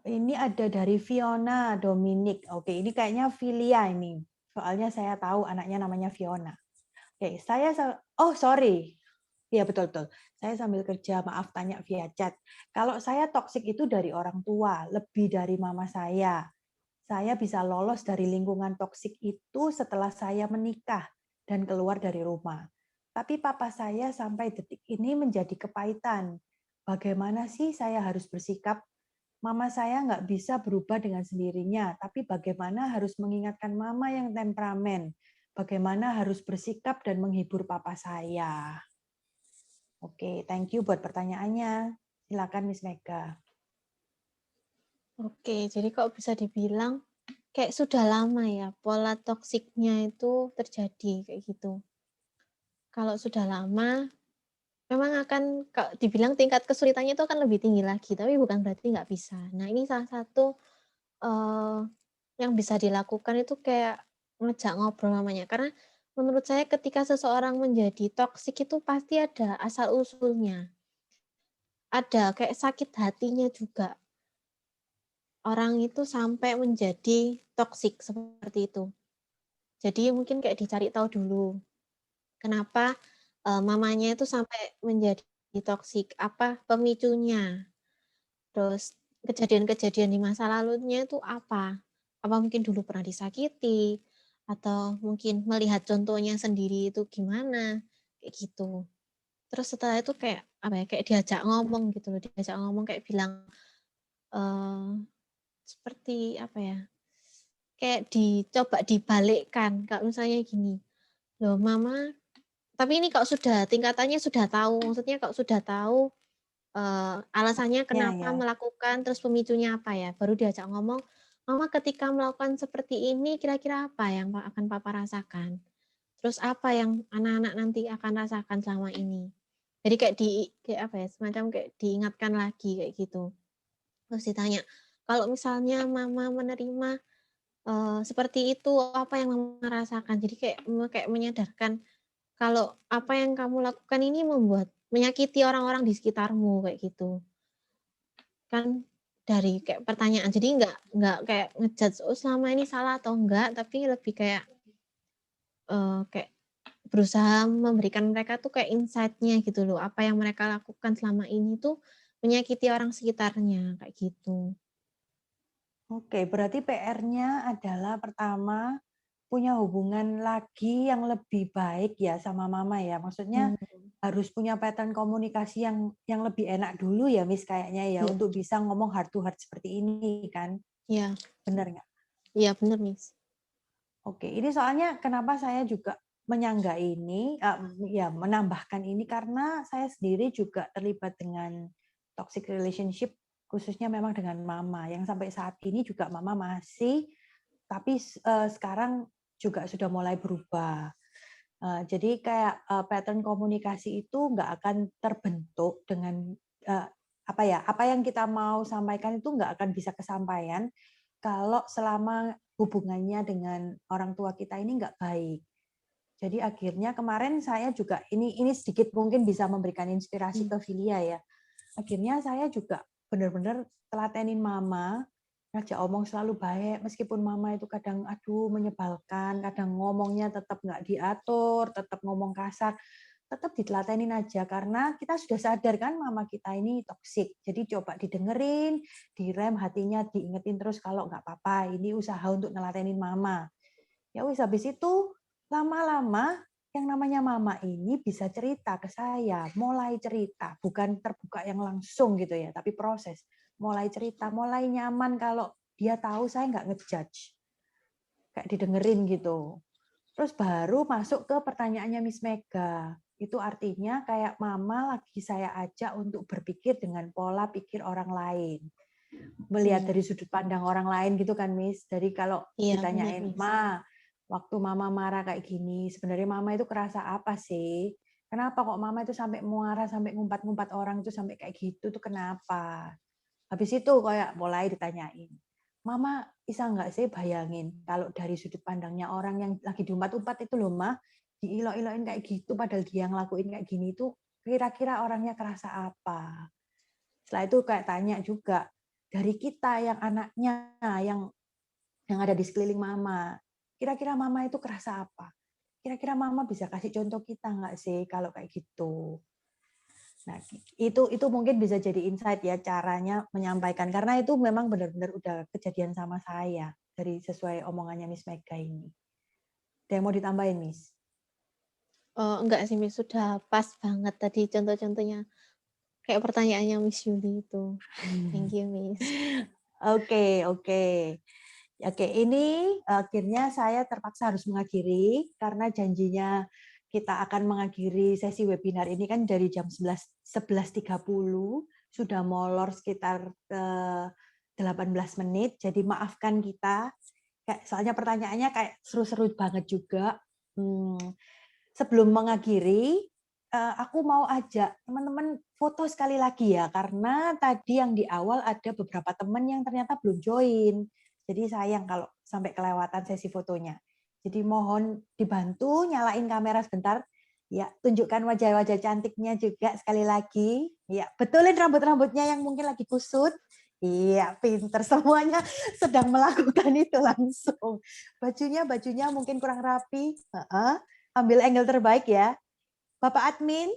Ini ada dari Fiona Dominic. Oke, ini kayaknya Filia ini. Soalnya saya tahu anaknya namanya Fiona. Oke, sorry. Ya, betul-betul. Saya sambil kerja, maaf tanya via chat. Kalau saya toksik itu dari orang tua, lebih dari mama saya. Saya bisa lolos dari lingkungan toksik itu setelah saya menikah dan keluar dari rumah. Tapi papa saya sampai detik ini menjadi kepahitan. Bagaimana sih saya harus bersikap? Mama saya nggak bisa berubah dengan sendirinya, tapi bagaimana harus mengingatkan mama yang temperamen? Bagaimana harus bersikap dan menghibur papa saya? Oke, thank you buat pertanyaannya. Silakan Miss Mega. Oke, jadi kalau bisa dibilang kayak sudah lama ya pola toksiknya itu terjadi kayak gitu. Kalau sudah lama, memang akan dibilang tingkat kesulitannya itu akan lebih tinggi lagi, tapi bukan berarti nggak bisa. Nah, ini salah satu yang bisa dilakukan itu kayak ngejak ngobrol namanya. Karena menurut saya ketika seseorang menjadi toksik itu pasti ada asal-usulnya. Ada kayak sakit hatinya juga. Orang itu sampai menjadi toksik seperti itu. Jadi mungkin kayak dicari tahu dulu. Kenapa mamanya itu sampai menjadi toksik, apa pemicunya. Terus kejadian-kejadian di masa lalunya itu apa? Apa mungkin dulu pernah disakiti atau mungkin melihat contohnya sendiri itu gimana? Kayak gitu. Terus setelah itu kayak apa ya? Kayak diajak ngomong gitu loh, diajak ngomong kayak bilang seperti apa ya? Kayak dicoba dibalikkan. Kalau misalnya gini, loh mama, tapi ini kalau sudah tingkatannya sudah tahu, maksudnya kalau sudah tahu alasannya kenapa melakukan, terus pemicunya apa ya, baru diajak ngomong, Mama ketika melakukan seperti ini kira-kira apa yang akan Papa rasakan? Terus apa yang anak-anak nanti akan rasakan selama ini? Jadi kayak apa ya, semacam kayak diingatkan lagi kayak gitu. Terus ditanya, kalau misalnya Mama menerima seperti itu, apa yang Mama rasakan? Jadi kayak menyadarkan kalau apa yang kamu lakukan ini menyakiti orang-orang di sekitarmu kayak gitu. Kan dari kayak pertanyaan. Jadi nggak kayak ngejudge selama ini salah atau enggak, tapi lebih kayak kayak berusaha memberikan mereka tuh kayak insight-nya gitu loh. Apa yang mereka lakukan selama ini tuh menyakiti orang sekitarnya kayak gitu. Oke, berarti PR-nya adalah pertama punya hubungan lagi yang lebih baik ya sama mama ya. Maksudnya harus punya pattern komunikasi yang lebih enak dulu ya, Miss, kayaknya ya, untuk bisa ngomong heart to heart seperti ini kan. Iya. Benar nggak? Iya, benar, Miss. Oke, ini soalnya kenapa saya juga menyangga ini, ya menambahkan ini karena saya sendiri juga terlibat dengan toxic relationship, khususnya memang dengan mama, yang sampai saat ini juga mama masih, tapi sekarang juga sudah mulai berubah. Jadi kayak pattern komunikasi itu nggak akan terbentuk dengan apa yang kita mau sampaikan itu nggak akan bisa kesampaian kalau selama hubungannya dengan orang tua kita ini nggak baik. Jadi akhirnya kemarin saya juga ini sedikit mungkin bisa memberikan inspirasi ke Filia ya. Akhirnya saya juga benar-benar telatenin mama, ngajak omong selalu baik, meskipun mama itu kadang aduh menyebalkan, kadang ngomongnya tetap nggak diatur, tetap ngomong kasar, tetap ditelatenin aja karena kita sudah sadar kan mama kita ini toksik. Jadi coba didengerin, direm hatinya, diingetin terus kalau nggak apa-apa, ini usaha untuk nelatenin mama. Ya wis habis itu lama-lama yang namanya mama ini bisa cerita ke saya, mulai cerita, bukan terbuka yang langsung gitu ya, tapi proses. Mulai cerita, mulai nyaman kalau dia tahu saya nggak ngejudge. Kayak didengerin gitu. Terus baru masuk ke pertanyaannya Miss Mega. Itu artinya kayak mama lagi saya ajak untuk berpikir dengan pola pikir orang lain. Melihat dari sudut pandang orang lain gitu kan, Miss. Dari kalau ditanyain, Ma, waktu mama marah kayak gini, sebenarnya mama itu kerasa apa sih? Kenapa kok mama itu sampai marah, sampai ngumpat-ngumpat orang itu sampai kayak gitu tuh kenapa? Habis itu kayak mulai ditanyain, Mama bisa nggak sih bayangin kalau dari sudut pandangnya orang yang lagi diumpat-umpat itu loh, Ma, diilok-ilokin kayak gitu, padahal dia ngelakuin kayak gini itu kira-kira orangnya kerasa apa? Setelah itu kayak tanya juga, dari kita yang anaknya, yang ada di sekeliling mama, kira-kira mama itu kerasa apa? Kira-kira mama bisa kasih contoh kita nggak sih kalau kayak gitu? Nah, itu mungkin bisa jadi insight ya caranya menyampaikan karena itu memang benar-benar udah kejadian sama saya dari sesuai omongannya Miss Mega ini. Ada yang mau ditambahin, Miss? Enggak sih, Miss, sudah pas banget tadi contoh-contohnya. Kayak pertanyaannya Miss Yuli itu. Thank you, Miss. Oke. Ini akhirnya saya terpaksa harus mengakhiri karena janjinya kita akan mengakhiri sesi webinar ini kan dari jam 11.30, sudah molor sekitar 18 menit. Jadi maafkan kita. Soalnya pertanyaannya kayak seru-seru banget juga. Sebelum mengakhiri, aku mau ajak teman-teman foto sekali lagi ya, karena tadi yang di awal ada beberapa teman yang ternyata belum join. Jadi sayang kalau sampai kelewatan sesi fotonya. Jadi mohon dibantu nyalain kamera sebentar. Ya, tunjukkan wajah-wajah cantiknya juga sekali lagi. Ya, betulin rambut-rambutnya yang mungkin lagi kusut. Iya, pinter semuanya sedang melakukan itu langsung. Bajunya mungkin kurang rapi. Ambil angle terbaik ya. Bapak admin,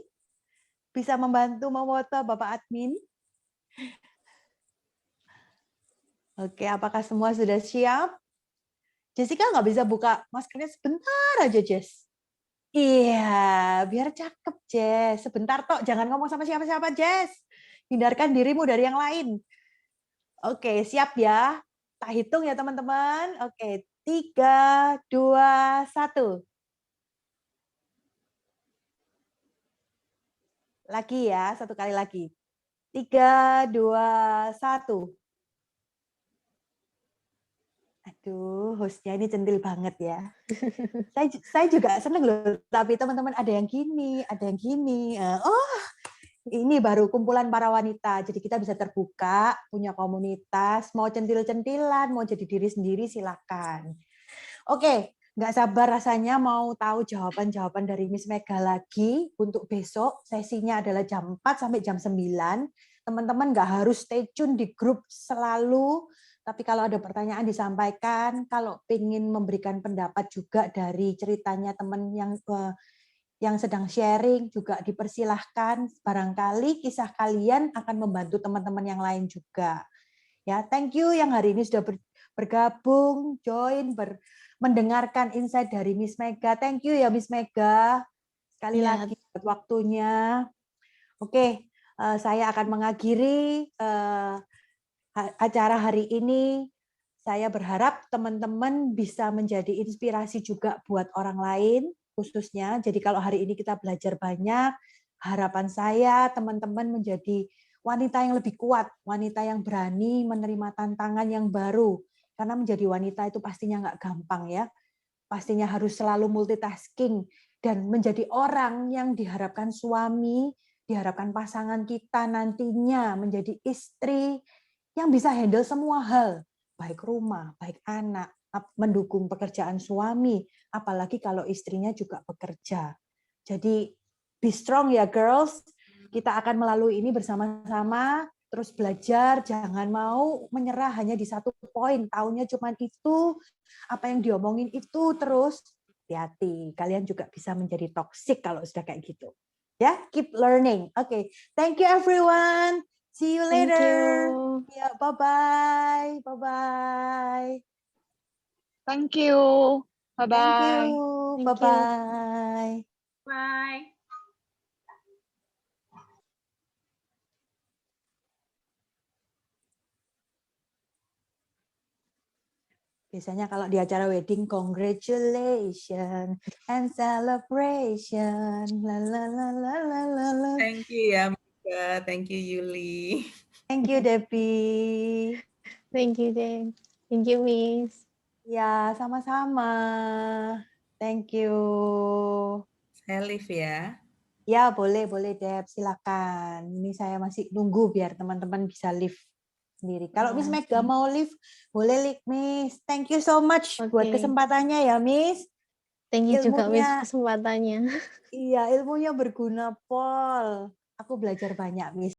bisa membantu memfoto Bapak admin? Oke, apakah semua sudah siap? Jessica nggak bisa buka maskernya sebentar aja, Jess. Iya, biar cakep, Jess. Sebentar tok, jangan ngomong sama siapa-siapa, Jess. Hindarkan dirimu dari yang lain. Oke, siap ya? Tak hitung ya, teman-teman. Oke, 3, 2, 1. Lagi ya, satu kali lagi. 3, 2, 1. Aduh, hostnya ini centil banget ya. Saya juga seneng loh, tapi teman-teman ada yang gini, ada yang gini. Oh, ini baru kumpulan para wanita. Jadi kita bisa terbuka, punya komunitas, mau centil-centilan, mau jadi diri sendiri, silakan. Oke, nggak sabar rasanya mau tahu jawaban-jawaban dari Miss Mega lagi untuk besok. Sesinya adalah jam 4 sampai jam 9. Teman-teman nggak harus stay tune di grup selalu, tapi kalau ada pertanyaan disampaikan, kalau ingin memberikan pendapat juga dari ceritanya teman yang sedang sharing juga dipersilahkan. Barangkali kisah kalian akan membantu teman-teman yang lain juga. Ya, thank you yang hari ini sudah bergabung, join, mendengarkan insight dari Miss Mega. Thank you ya Miss Mega. Sekali lagi buat waktunya. Oke, saya akan mengakhiri acara hari ini. Saya berharap teman-teman bisa menjadi inspirasi juga buat orang lain khususnya. Jadi kalau hari ini kita belajar banyak, harapan saya teman-teman menjadi wanita yang lebih kuat, wanita yang berani menerima tantangan yang baru. Karena menjadi wanita itu pastinya nggak gampang ya. Pastinya harus selalu multitasking dan menjadi orang yang diharapkan suami, diharapkan pasangan kita nantinya menjadi istri yang bisa handle semua hal, baik rumah, baik anak, mendukung pekerjaan suami, apalagi kalau istrinya juga bekerja. Jadi be strong ya girls, kita akan melalui ini bersama-sama, terus belajar, jangan mau menyerah hanya di satu poin, taunya cuma itu, apa yang diomongin itu terus, hati-hati, kalian juga bisa menjadi toxic kalau sudah kayak gitu. Ya, keep learning. Oke, thank you everyone. See you later. Ya, bye-bye. Bye-bye. Thank you. Bye-bye. Thank you. Bye-bye. Bye. Biasanya kalau di acara wedding, congratulations and celebration. La la la la la la la. Thank you ya, Mika. Thank you, Yuli. Thank you, Debbie. Thank you, Deb. Thank you, Miss. Ya, sama-sama. Thank you. Saya live ya. Ya, boleh, Deb. Silakan. Ini saya masih nunggu biar teman-teman bisa live sendiri. Kalau Miss Mega mau live, boleh live, Miss. Thank you so much buat kesempatannya ya, Miss. Thank you juga, Miss, kesempatannya. Iya, ilmunya berguna, Pol. Aku belajar banyak, Miss.